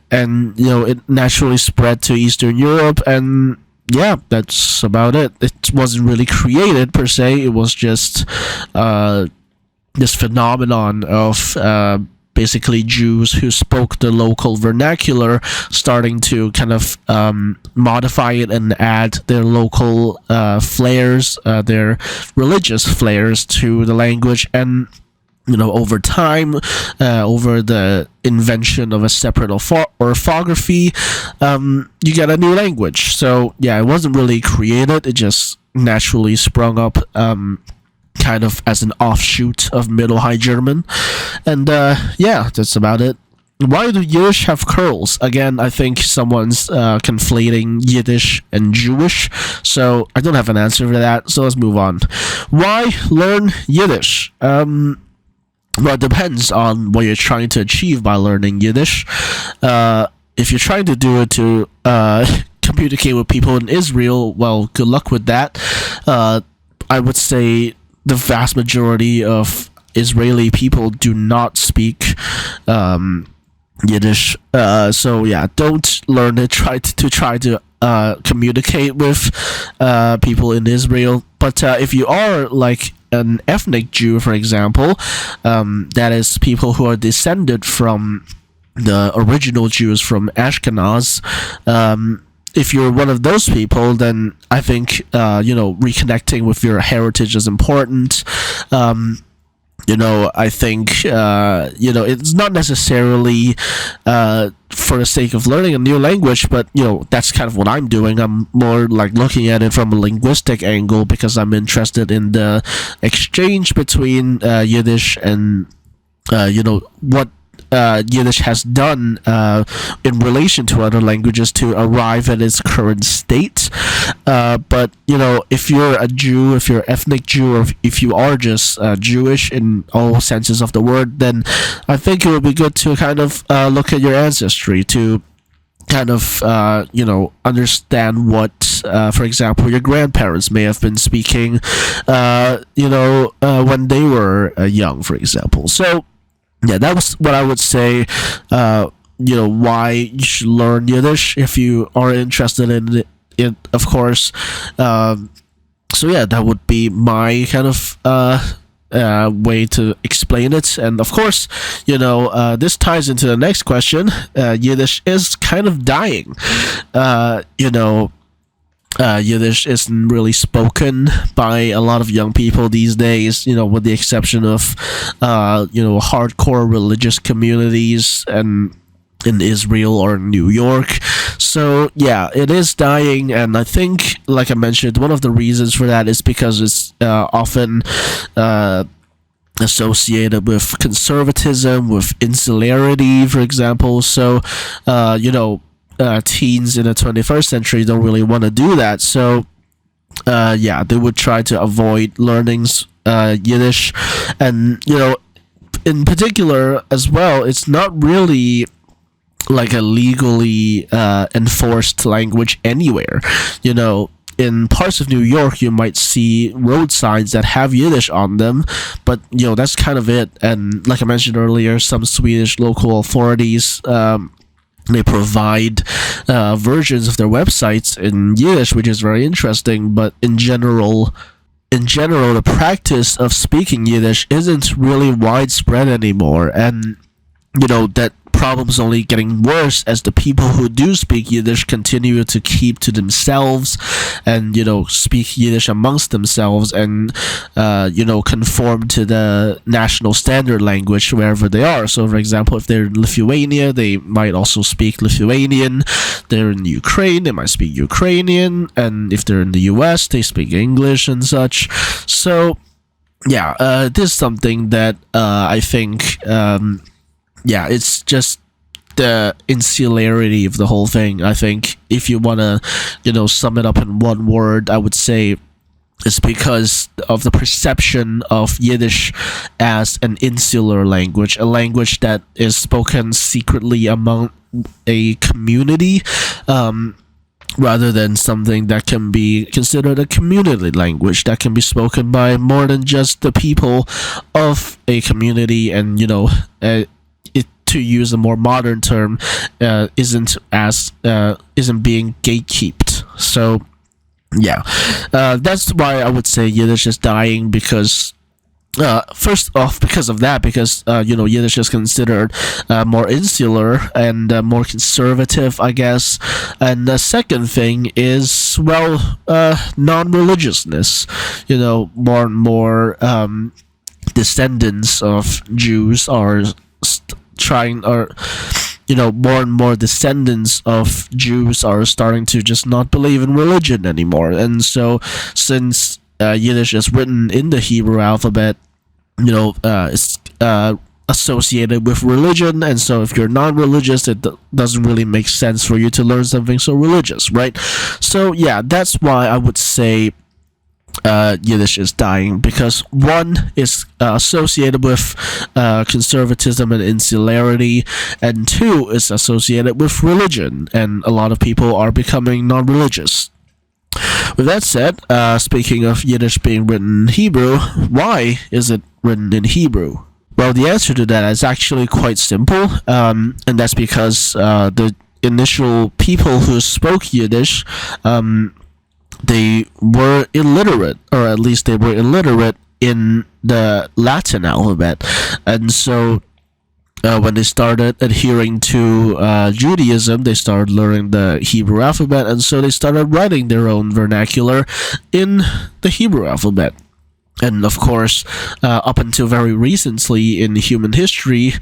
it naturally spread to Eastern Europe, and yeah, that's about it. It wasn't really created per se. It was just this phenomenon of basically Jews who spoke the local vernacular starting to kind of modify it and add their local flares, their religious flares to the language. And over time, over the invention of a separate orthography, you get a new language. So yeah, it wasn't really created. It just naturally sprung up, kind of as an offshoot of Middle High German. And yeah, that's about it. why do Yiddish have curls? Again, I think someone's conflating Yiddish and Jewish, so I don't have an answer for that, so let's move on. Why learn Yiddish? Well, it depends on what you're trying to achieve by learning Yiddish. If you're trying to do it to communicate with people in Israel, well, good luck with that. I would say the vast majority of Israeli people do not speak Yiddish. So yeah, don't learn it. Try to communicate with people in Israel. But if you are like an ethnic Jew, for example, that is people who are descended from the original Jews from Ashkenaz. If you're one of those people, then I think reconnecting with your heritage is important. I think it's not necessarily for the sake of learning a new language, but that's kind of what I'm doing. I'm more like looking at it from a linguistic angle because I'm interested in the exchange between Yiddish and what Yiddish has done in relation to other languages to arrive at its current state. But if you're a Jew, if you're ethnic Jew, or if you are just Jewish in all senses of the word, then I think it would be good to kind of look at your ancestry to kind of understand what for example your grandparents may have been speaking when they were young, for example. So yeah, that was what I would say. Why you should learn Yiddish if you are interested in it, of course. So yeah, that would be my kind of way to explain it. And of course, this ties into the next question. Yiddish is kind of dying. Yiddish isn't really spoken by a lot of young people these days, with the exception of, hardcore religious communities and in Israel or New York. So yeah, it is dying, and I think, like I mentioned, one of the reasons for that is because it's often associated with conservatism, with insularity, for example. So, teens in the 21st century don't really want to do that. So, they would try to avoid learning Yiddish. And, in particular as well, it's not really like a legally enforced language anywhere. In parts of New York, you might see road signs that have Yiddish on them, but that's kind of it. And like I mentioned earlier, some Swedish local authorities they provide versions of their websites in Yiddish, which is very interesting. But in general, the practice of speaking Yiddish isn't really widespread anymore, and that problem's only getting worse as the people who do speak Yiddish continue to keep to themselves and speak Yiddish amongst themselves and conform to the national standard language wherever they are. So for example, if they're in Lithuania, they might also speak Lithuanian. They're in Ukraine, they might speak Ukrainian, and if they're in the US, they speak English and such. So yeah, it is something that I think it's just the insularity of the whole thing. I think if you want to, sum it up in one word, I would say it's because of the perception of Yiddish as an insular language, a language that is spoken secretly among a community, rather than something that can be considered a community language that can be spoken by more than just the people of a community. And to use a more modern term, isn't being gatekept. So yeah, that's why I would say Yiddish is dying, because first off, because of that, because Yiddish is considered more insular and more conservative, I guess. And the second thing is, non-religiousness. More and more descendants of Jews are more and more descendants of Jews are starting to just not believe in religion anymore. And so, since Yiddish is written in the Hebrew alphabet, it's a associated with religion, and so if you're non-religious, it doesn't really make sense for you to learn something so religious, right? So yeah, that's why I would say Yiddish is dying, because one is associated with conservatism and insularity, and two is associated with religion, and a lot of people are becoming non-religious. With that said, speaking of Yiddish being written in Hebrew, why is it written in Hebrew? Well, the answer to that is actually quite simple, and that's because the initial people who spoke Yiddish, they were illiterate, or at least they were illiterate in the Latin alphabet, and so when they started adhering to Judaism, they started learning the Hebrew alphabet, and so they started writing their own vernacular in the Hebrew alphabet. And of course, up until very recently in human history,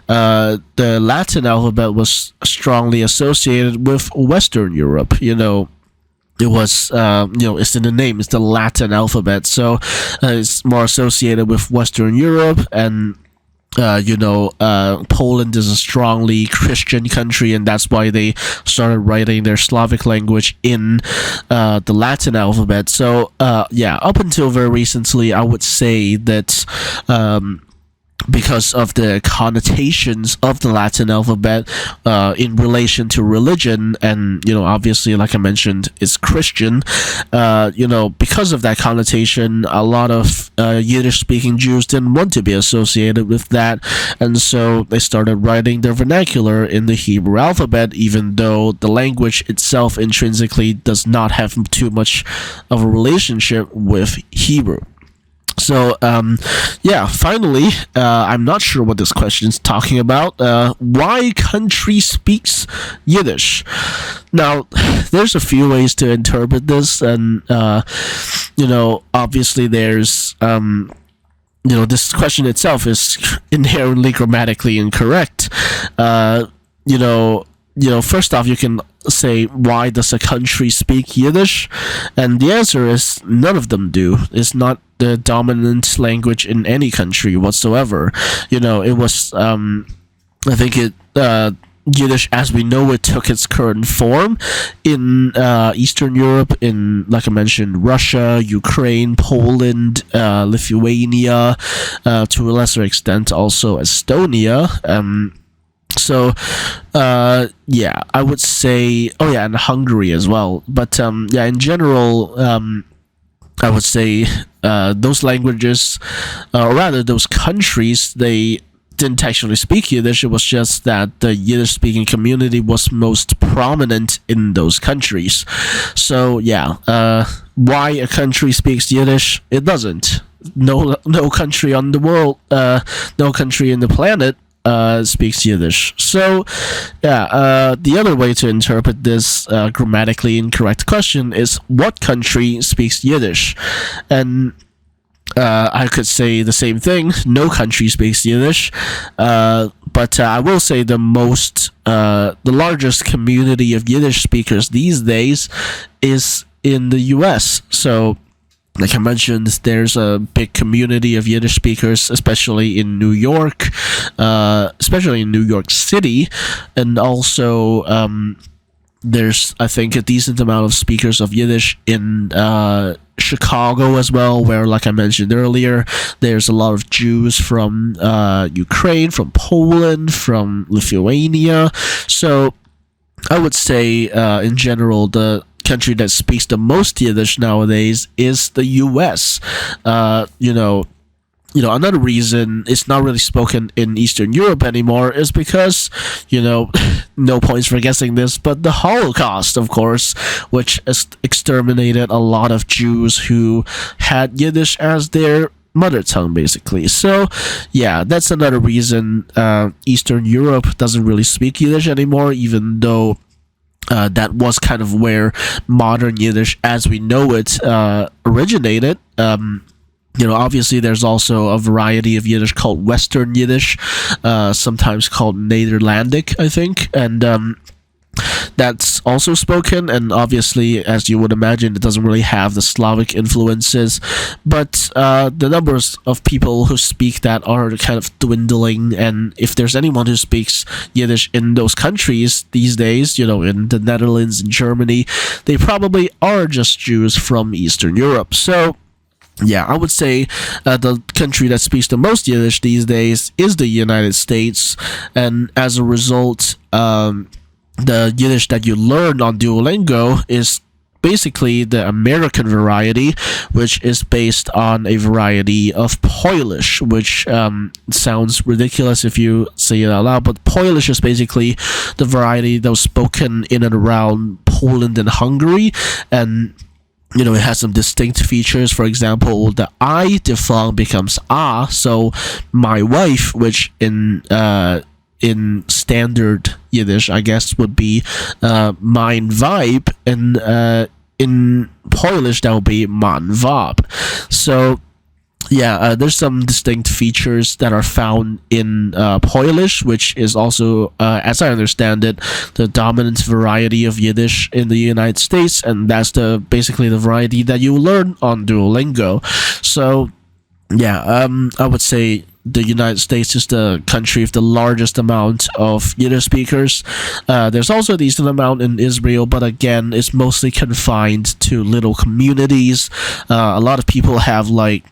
the Latin alphabet was strongly associated with Western Europe. It was, it's in the name, it's the Latin alphabet, so it's more associated with Western Europe, and Poland is a strongly Christian country, and that's why they started writing their Slavic language in the Latin alphabet. So up until very recently, I would say that because of the connotations of the Latin alphabet in relation to religion, and obviously, like I mentioned, it's Christian. Because of that connotation, a lot of Yiddish-speaking Jews didn't want to be associated with that, and so they started writing their vernacular in the Hebrew alphabet, even though the language itself intrinsically does not have too much of a relationship with Hebrew. So, finally, I'm not sure what this question is talking about. Why country speaks Yiddish? Now, there's a few ways to interpret this, and, obviously there's, this question itself is inherently grammatically incorrect. First off, you can say, why does a country speak Yiddish? And the answer is, none of them do. It's not the dominant language in any country whatsoever. It was, I think Yiddish as we know it took its current form in Eastern Europe, in, like I mentioned, Russia, Ukraine, Poland, Lithuania, to a lesser extent also Estonia. I would say, and Hungary as well. But in general, I would say those languages, or rather those countries, they didn't actually speak Yiddish. It was just that the Yiddish-speaking community was most prominent in those countries. So why a country speaks Yiddish? It doesn't. No country on the world, no country in the planet speaks Yiddish. So, the other way to interpret this grammatically incorrect question is, what country speaks Yiddish? And I could say the same thing. No country speaks Yiddish. But I will say the largest community of Yiddish speakers these days is in the U.S. So, like I mentioned, there's a big community of Yiddish speakers, especially in New York, especially in New York City, and also there's, I think, a decent amount of speakers of Yiddish in Chicago as well, where, like I mentioned earlier, there's a lot of Jews from Ukraine, from Poland, from Lithuania. So I would say, in general, the country that speaks the most Yiddish nowadays is the U.S. Another reason it's not really spoken in Eastern Europe anymore is because, no points for guessing this, but the Holocaust, of course, which exterminated a lot of Jews who had Yiddish as their mother tongue, basically. So, that's another reason Eastern Europe doesn't really speak Yiddish anymore, even though that was kind of where modern Yiddish as we know it originated. Obviously there's also a variety of Yiddish called Western Yiddish, sometimes called Nederlandic, I think, and that's also spoken, and obviously, as you would imagine, it doesn't really have the Slavic influences, but the numbers of people who speak that are kind of dwindling, and if there's anyone who speaks Yiddish in those countries these days, in the Netherlands and Germany, they probably are just Jews from Eastern Europe. So yeah, I would say the country that speaks the most Yiddish these days is the United States, and as a result, the Yiddish that you learn on Duolingo is basically the American variety, which is based on a variety of Polish, which sounds ridiculous if you say it out loud, but Polish is basically the variety that was spoken in and around Poland and Hungary, and it has some distinct features. For example, the I diphthong becomes ah, so my wife, which in standard Yiddish, I guess, would be mein Weib, and in Polish that would be man Wab. So yeah, there's some distinct features that are found in Polish, which is also, as I understand it, the dominant variety of Yiddish in the United States, and that's basically the variety that you learn on Duolingo. So yeah, I would say the United States is the country with the largest amount of Yiddish speakers. There's also a decent amount in Israel, but again, it's mostly confined to little communities. A lot of people have like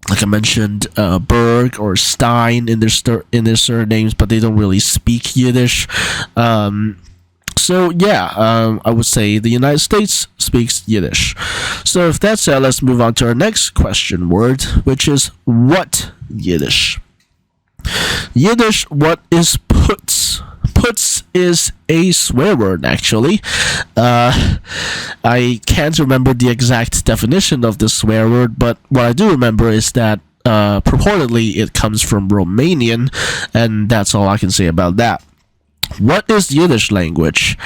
I mentioned, Berg or Stein in their surnames, but they don't really speak Yiddish. So yeah, I would say the United States speaks Yiddish. So if that's it, let's move on to our next question word, which is what Yiddish? Yiddish, what is putz? Putz is a swear word, actually. I can't remember the exact definition of the swear word, but what I do remember is that purportedly it comes from Romanian, and that's all I can say about that. What is Yiddish language?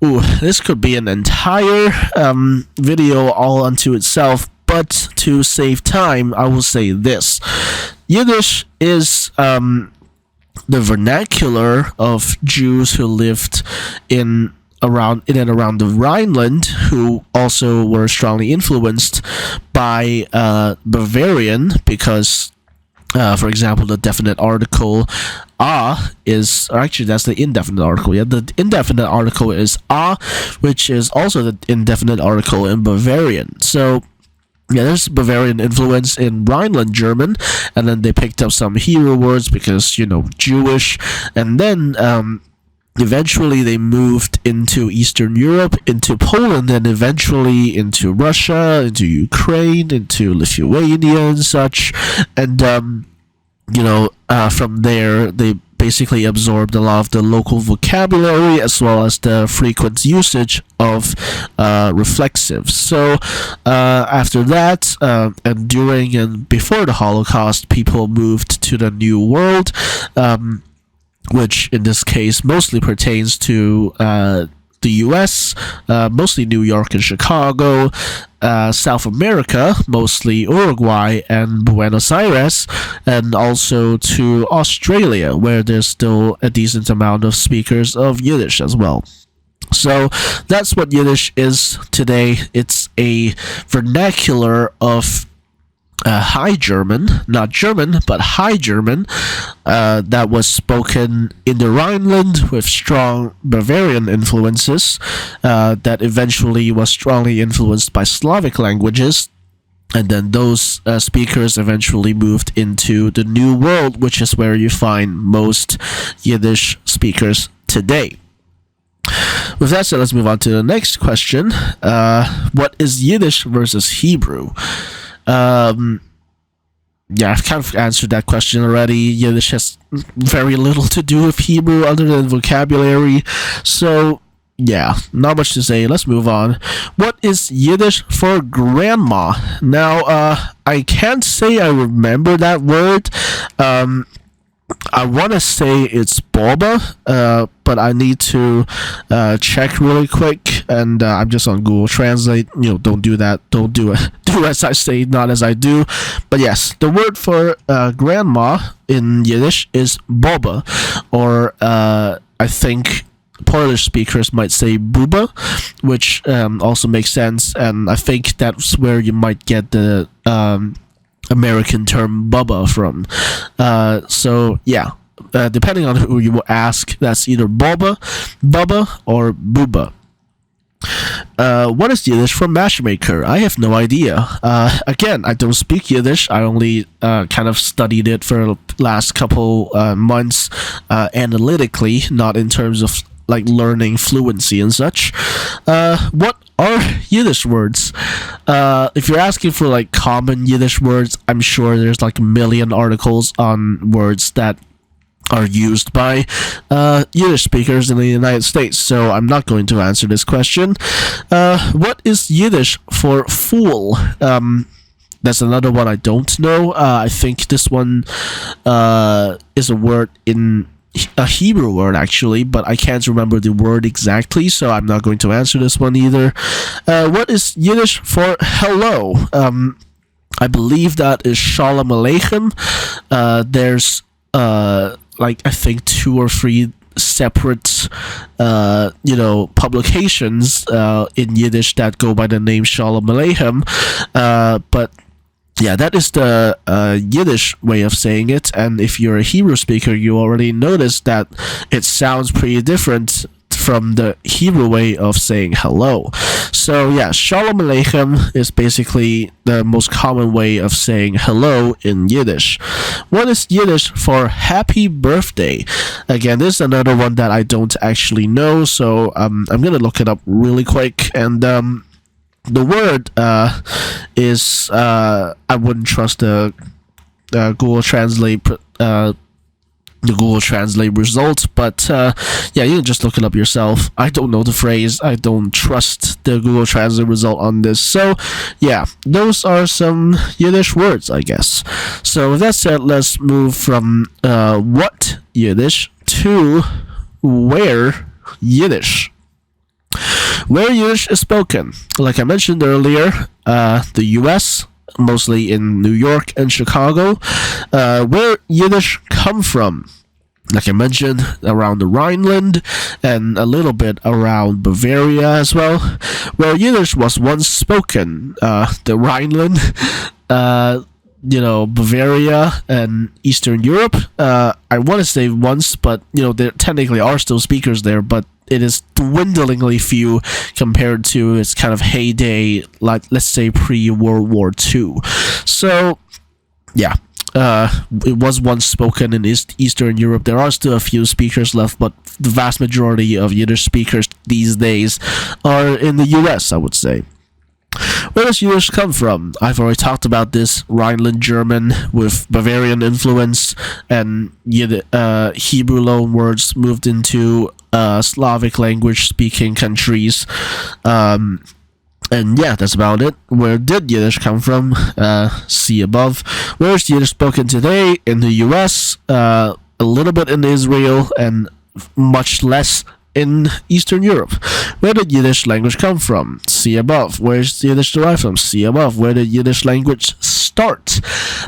Ooh, this could be an entire video all unto itself, but to save time, I will say this. Yiddish is the vernacular of Jews who lived in and around the Rhineland, who also were strongly influenced by Bavarian, because for example, the definite article is, or actually that's the indefinite article. Yeah, the indefinite article is which is also the indefinite article in Bavarian. So yeah, there's Bavarian influence in Rhineland German, and then they picked up some Hebrew words because, Jewish, and then eventually they moved into Eastern Europe, into Poland, and eventually into Russia, into Ukraine, into Lithuania and such, and from there they basically absorbed a lot of the local vocabulary as well as the frequent usage of reflexives. So after that, and during and before the Holocaust, people moved to the New World, which in this case mostly pertains to the US, mostly New York and Chicago, South America, mostly Uruguay and Buenos Aires, and also to Australia, where there's still a decent amount of speakers of Yiddish as well. So that's what Yiddish is today. It's a vernacular of High German, not German, but High German, that was spoken in the Rhineland with strong Bavarian influences, that eventually was strongly influenced by Slavic languages, and then those speakers eventually moved into the New World, which is where you find most Yiddish speakers today. With that said, let's move on to the next question. What is Yiddish versus Hebrew? Yeah, I've kind of answered that question already. Yiddish has very little to do with Hebrew other than vocabulary. So, yeah, not much to say. Let's move on. What is Yiddish for grandma? Now, I can't say I remember that word. I want to say it's Boba, but I need to check really quick, and I'm just on Google Translate. Don't do that. Don't do it. Do as I say, not as I do. But yes, the word for grandma in Yiddish is Boba, or I think Polish speakers might say buba, which also makes sense, and I think that's where you might get the American term bubba from. So yeah, depending on who you ask, that's either boba, bubba, or buba. What is Yiddish for matchmaker? I have no idea. Again, I don't speak Yiddish. I only kind of studied it for the last couple months analytically, not in terms of like learning fluency and such. What are Yiddish words? If you're asking for like common Yiddish words, I'm sure there's like a million articles on words that are used by Yiddish speakers in the United States, so I'm not going to answer this question. What is Yiddish for fool? That's another one I don't know. I think this one is a word in a Hebrew word actually, but I can't remember the word exactly, so I'm not going to answer this one either. What is Yiddish for hello? I believe that is Shalom Aleichem. There's like I think 2 or 3 separate publications in Yiddish that go by the name Shalom Aleichem, but yeah, that is the Yiddish way of saying it, and if you're a Hebrew speaker, you already noticed that it sounds pretty different from the Hebrew way of saying hello. So yeah, Shalom Aleichem is basically the most common way of saying hello in Yiddish. What is Yiddish for happy birthday? Again, this is another one that I don't actually know, so I'm gonna look it up really quick, and the word is I wouldn't trust the Google Translate results, but yeah, you can just look it up yourself. I don't know the phrase. I don't trust the Google Translate result on this. So yeah, those are some Yiddish words, I guess. So with that said, let's move from what Yiddish to where Yiddish. Where Yiddish is spoken. Like I mentioned earlier, the US, mostly in New York and Chicago. Where Yiddish come from? Like I mentioned, around the Rhineland and a little bit around Bavaria as well. Where Yiddish was once spoken, the Rhineland, Bavaria and Eastern Europe. I want to say once, but there technically are still speakers there, but it is dwindlingly few compared to its kind of heyday, like let's say pre-World War II. So yeah, it was once spoken in Eastern Europe. There are still a few speakers left, but the vast majority of Yiddish speakers these days are in the US, I would say. Where does Yiddish come from? I've already talked about this. Rhineland German with Bavarian influence, and Hebrew loanwords moved into Slavic language-speaking countries. And yeah, that's about it. Where did Yiddish come from? See above. Where is Yiddish spoken today? In the US, a little bit in Israel, and much less in Eastern Europe. Where did Yiddish language come from? See above. Where is Yiddish derived from? See above. Where did Yiddish language start?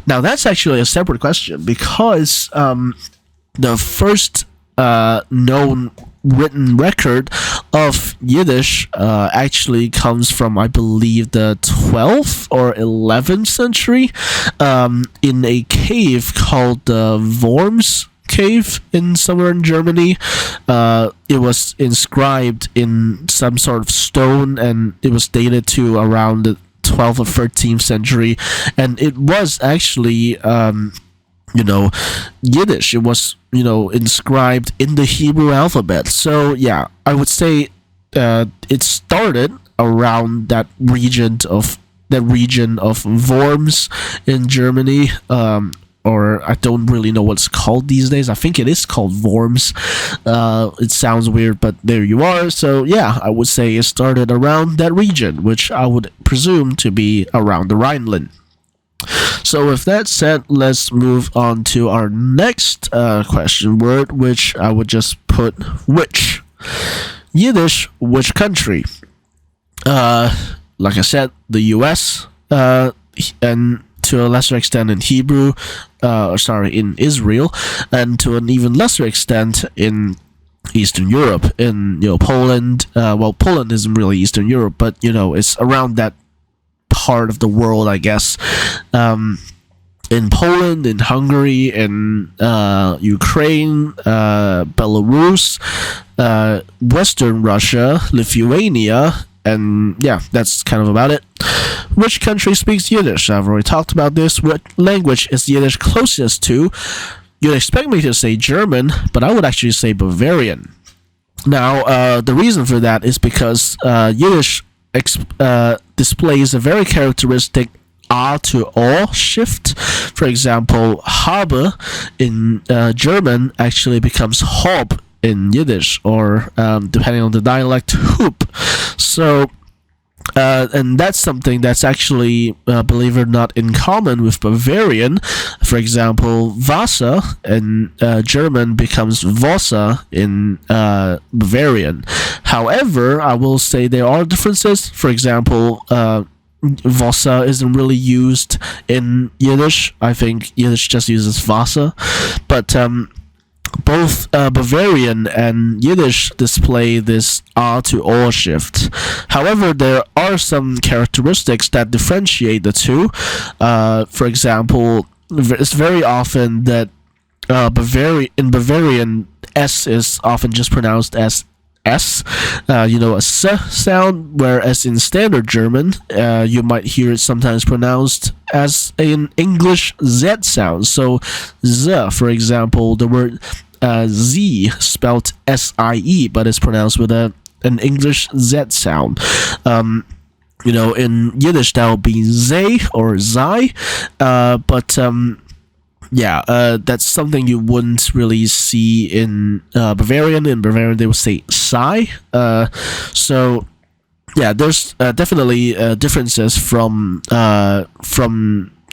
Now that's actually a separate question, because the first known written record of Yiddish actually comes from, I believe, the 12th or 11th century in a cave called the Worms cave in somewhere in Germany. It was inscribed in some sort of stone, and it was dated to around the 12th or 13th century, and it was actually Yiddish. It was inscribed in the Hebrew alphabet. So yeah, I would say it started around that region of Worms in Germany, or I don't really know what it's called these days. I think it is called Worms. It sounds weird, but there you are. So yeah, I would say it started around that region, which I would presume to be around the Rhineland. So with that said, let's move on to our next question word, which I would just put which. Yiddish, which country? Like I said, the US, and to a lesser extent in in Israel, and to an even lesser extent in Eastern Europe, in Poland. Well, Poland isn't really Eastern Europe, but it's around that part of the world, I guess. In Poland, in Hungary, in Ukraine, Belarus, Western Russia, Lithuania, and yeah, that's kind of about it. Which country speaks Yiddish? I've already talked about this. What language is Yiddish closest to? You'd expect me to say German, but I would actually say Bavarian. Now, the reason for that is because Yiddish displays a very characteristic A to O shift. For example, habe in German actually becomes hob in Yiddish, or depending on the dialect, hoop. So, and that's something that's actually, believe it or not, in common with Bavarian. For example, Wasser in German becomes Wasser in Bavarian. However, I will say there are differences. For example, Wasser isn't really used in Yiddish. I think Yiddish just uses Wasser. But both Bavarian and Yiddish display this A to O shift. However, there are some characteristics that differentiate the two. For example, it's very often that in Bavarian, S is often just pronounced as S, a S sound, whereas in standard German, you might hear it sometimes pronounced as an English Z sound. So, Z, for example, the word Z, spelled S-I-E, but it's pronounced with an English Z sound. In Yiddish, that would be Zay or Zai, but yeah, that's something you wouldn't really see in Bavarian. In Bavarian, they would say Sai. So, yeah, there's definitely differences from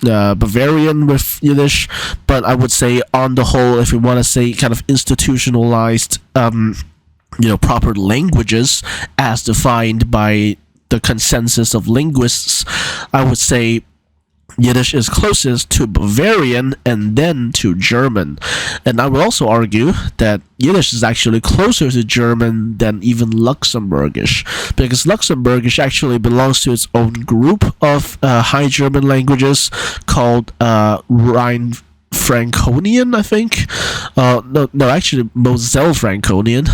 Bavarian with Yiddish, but I would say on the whole, if you want to say kind of institutionalized, proper languages as defined by the consensus of linguists, I would say Yiddish is closest to Bavarian and then to German. And I would also argue that Yiddish is actually closer to German than even Luxembourgish, because Luxembourgish actually belongs to its own group of High German languages called Rhine-Franconian, I think. No, actually, Moselle-Franconian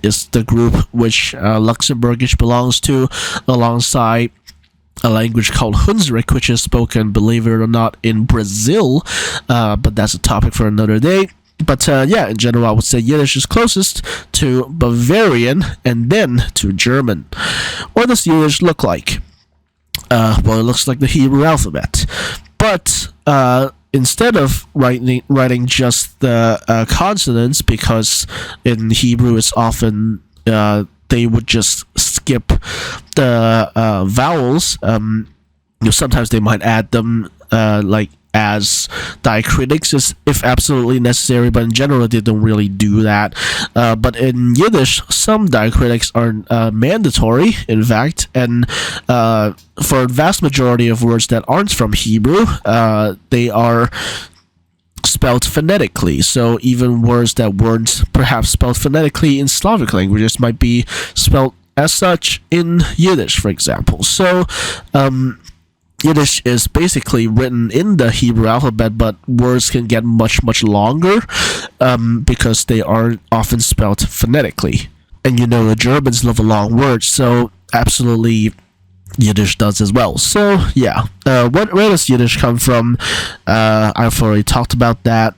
is the group which Luxembourgish belongs to, alongside a language called Hunsrück, which is spoken, believe it or not, in Brazil, but that's a topic for another day. But yeah, in general, I would say Yiddish is closest to Bavarian and then to German. What does Yiddish look like? Well, it looks like the Hebrew alphabet, but instead of writing just the consonants, because in Hebrew it's often they would just skip the vowels. Sometimes they might add them as diacritics if absolutely necessary, but in general they don't really do that. But in Yiddish, some diacritics are mandatory, in fact, and for a vast majority of words that aren't from Hebrew, they are spelled phonetically. So even words that weren't perhaps spelled phonetically in Slavic languages might be spelled as such in Yiddish, for example. So Yiddish is basically written in the Hebrew alphabet, but words can get much, much longer because they are often spelled phonetically. And the Germans love a long word, so absolutely Yiddish does as well. So yeah, where does Yiddish come from? I've already talked about that.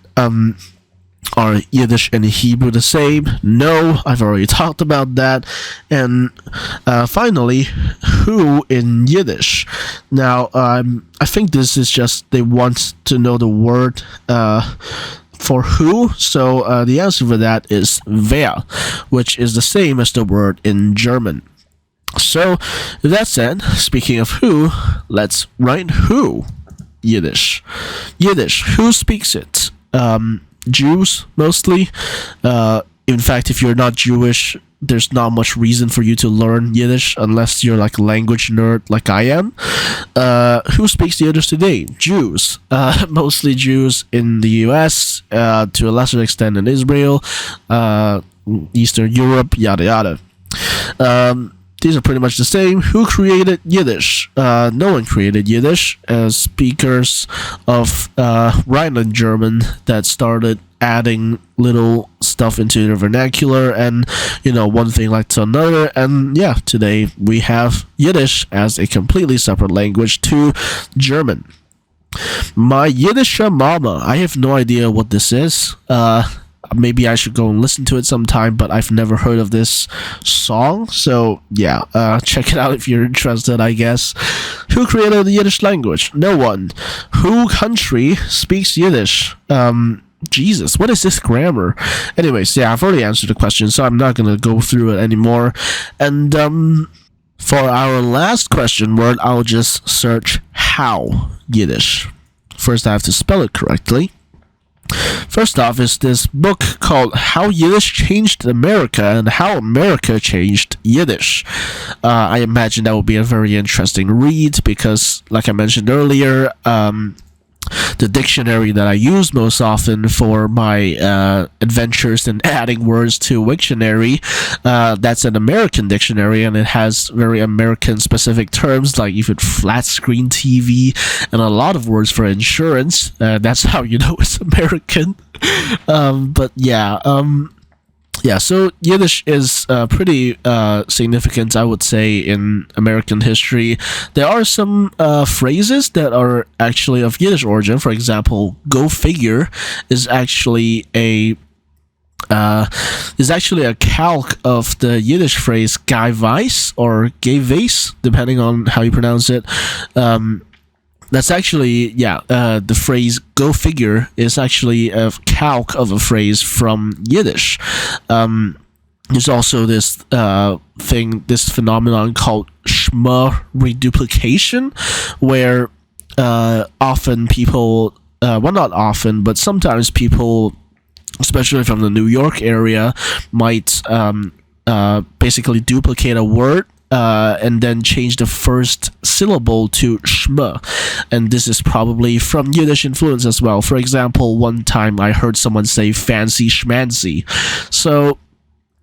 Are Yiddish and Hebrew the same? No, I've already talked about that. And finally, who in Yiddish? Now, I think this is just they want to know the word for who. So the answer for that is wer, which is the same as the word in German. So, with that said, speaking of who, let's write who. Yiddish. Yiddish, who speaks it? Jews, mostly. In fact, if you're not Jewish, there's not much reason for you to learn Yiddish unless you're like a language nerd like I am. Who speaks Yiddish today? Jews. Mostly Jews in the US, to a lesser extent in Israel. Eastern Europe, yada yada. These are pretty much the same. Who created Yiddish? No one created Yiddish. As speakers of Rhineland German that started adding little stuff into the vernacular, and one thing led to another, and yeah, today we have Yiddish as a completely separate language to German. My Yiddish mama. I have no idea what this is. Maybe I should go and listen to it sometime, but I've never heard of this song. So yeah, check it out if you're interested, I guess. Who created the Yiddish language? No one. Who country speaks Yiddish? Jesus, what is this grammar? Anyways, yeah, I've already answered the question, so I'm not gonna go through it anymore. And for our last question word, I'll just search how Yiddish. First, I have to spell it correctly. First off is this book called How Yiddish Changed America and How America Changed Yiddish. I imagine that will be a very interesting read because, like I mentioned earlier, the dictionary that I use most often for my adventures in adding words to Wiktionary, that's an American dictionary, and it has very American specific terms like even flat screen TV and a lot of words for insurance. That's how you know it's American. But yeah, so Yiddish is pretty significant, I would say, in American history. There are some phrases that are actually of Yiddish origin. For example, "go figure" is actually a calque of the Yiddish phrase "gei weiß" or "gei weiß," depending on how you pronounce it. That's actually, the phrase "go figure" is actually a calque of a phrase from Yiddish. There's also this phenomenon called shma reduplication, where often people, not often, but sometimes people, especially from the New York area, might basically duplicate a word and then change the first syllable to shma, and this is probably from Yiddish influence as well. For example, one time I heard someone say fancy schmancy, so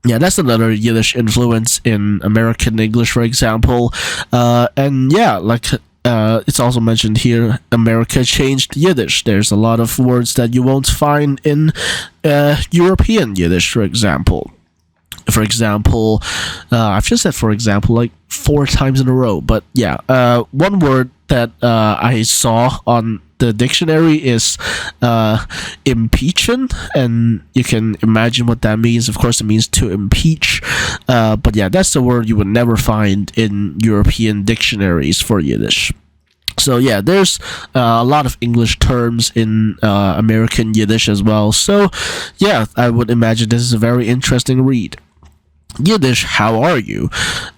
yeah, that's another Yiddish influence in American English, for example. And yeah, like it's also mentioned here, America changed Yiddish. There's a lot of words that you won't find in European Yiddish, for example. For example, I've just said for example like 4 times in a row, but yeah, one word that I saw on the dictionary is impeaching, and you can imagine what that means. Of course, it means to impeach, but yeah, that's the word you would never find in European dictionaries for Yiddish. So yeah, there's a lot of English terms in American Yiddish as well. So yeah, I would imagine this is a very interesting read. Yiddish, how are you?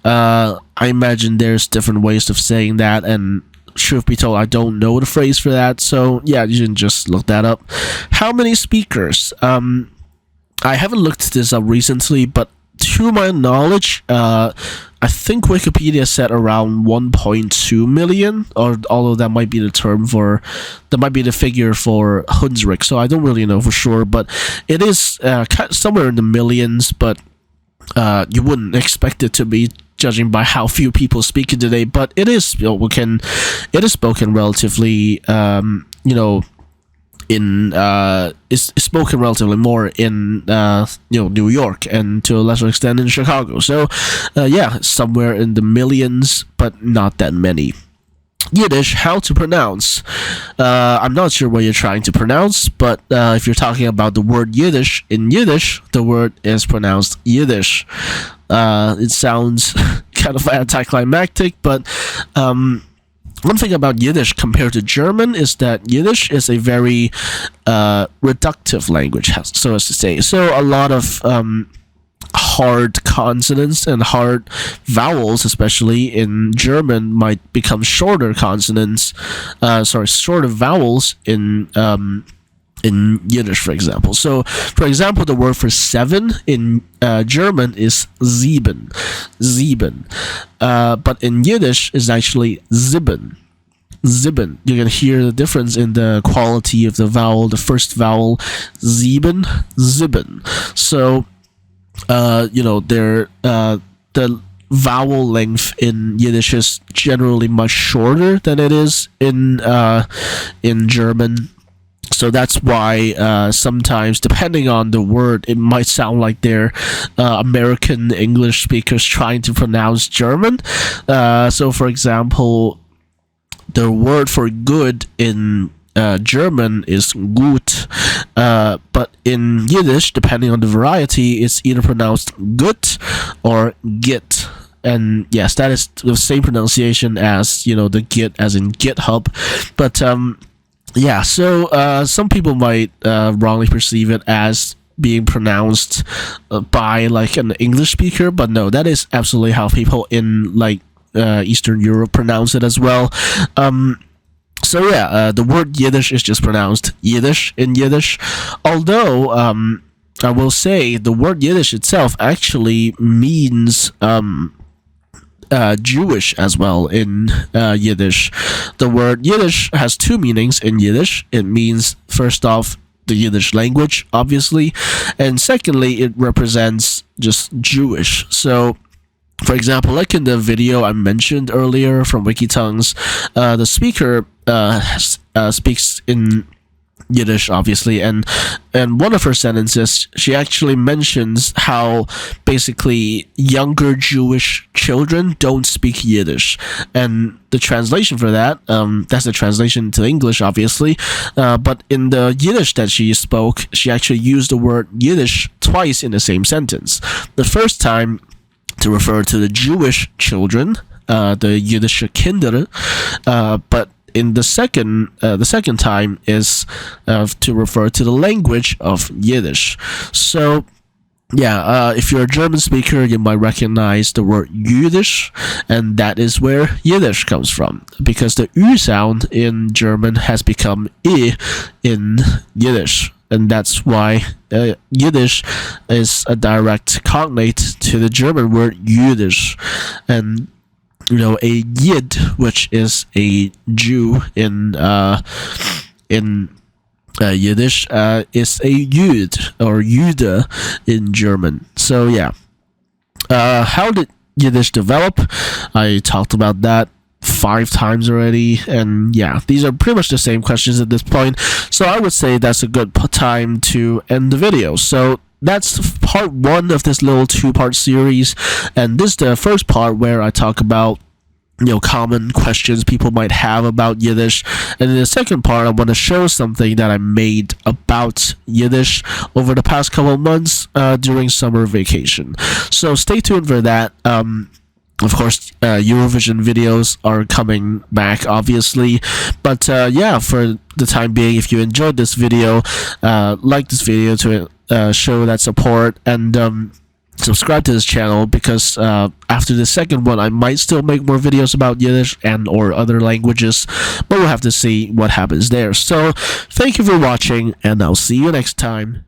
I imagine there's different ways of saying that, and truth be told, I don't know the phrase for that, so yeah, you can just look that up. How many speakers? I haven't looked this up recently, but to my knowledge, I think Wikipedia said around 1.2 million, or although that might be the figure for Hunsrück, so I don't really know for sure, but it is somewhere in the millions, but you wouldn't expect it to be, judging by how few people speak it today, but it is spoken. It is spoken relatively, is spoken relatively more in New York, and to a lesser extent in Chicago. So yeah, somewhere in the millions, but not that many. Yiddish, how to pronounce? I'm not sure what you're trying to pronounce, but if you're talking about the word Yiddish, in Yiddish, the word is pronounced Yiddish. It sounds kind of anticlimactic, but one thing about Yiddish compared to German is that Yiddish is a very reductive language, so as to say. So a lot of hard consonants and hard vowels, especially in German, might become shorter consonants. Shorter vowels in Yiddish, for example. So, for example, the word for 7 in German is sieben, but in Yiddish is actually sieben. You can hear the difference in the quality of the vowel. The first vowel, sieben. So the vowel length in Yiddish is generally much shorter than it is in German. So that's why sometimes, depending on the word, it might sound like they're American English speakers trying to pronounce German. So, for example, the word for good in German is gut, but in Yiddish, depending on the variety, it's either pronounced gut or git. And yes, that is the same pronunciation as the git as in GitHub, but yeah. So some people might wrongly perceive it as being pronounced by like an English speaker, but no, that is absolutely how people in like Eastern Europe pronounce it as well. So yeah, the word Yiddish is just pronounced Yiddish in Yiddish, although I will say the word Yiddish itself actually means Jewish as well in Yiddish. The word Yiddish has two meanings in Yiddish. It means, first off, the Yiddish language, obviously, and secondly, it represents just Jewish. So, for example, like in the video I mentioned earlier from WikiTongues, the speaker speaks in Yiddish, obviously, and one of her sentences, she actually mentions how basically younger Jewish children don't speak Yiddish, and the translation for that, that's the translation to English, obviously, but in the Yiddish that she spoke, she actually used the word Yiddish twice in the same sentence. The first time to refer to the Jewish children, the Yiddish Kinder, but in the second time is to refer to the language of Yiddish. So yeah, if you're a German speaker, you might recognize the word Yiddish, and that is where Yiddish comes from, because the Ü sound in German has become I in Yiddish, and that's why Yiddish is a direct cognate to the German word Jüdisch, and a Yid, which is a Jew in Yiddish, is a Jud or Jude in German. So yeah, how did Yiddish develop? I talked about that 5 times already, and yeah, these are pretty much the same questions at this point. So I would say that's a good time to end the video. So that's part 1 of this little 2-part series, and this is the first part where I talk about common questions people might have about Yiddish, and in the second part I want to show something that I made about Yiddish over the past couple of months during summer vacation. So stay tuned for that. Of course, Eurovision videos are coming back, obviously, but yeah, for the time being, if you enjoyed this video, like this video to show that support, and subscribe to this channel, because after the second one I might still make more videos about Yiddish and or other languages, but we'll have to see what happens there. So thank you for watching, and I'll see you next time.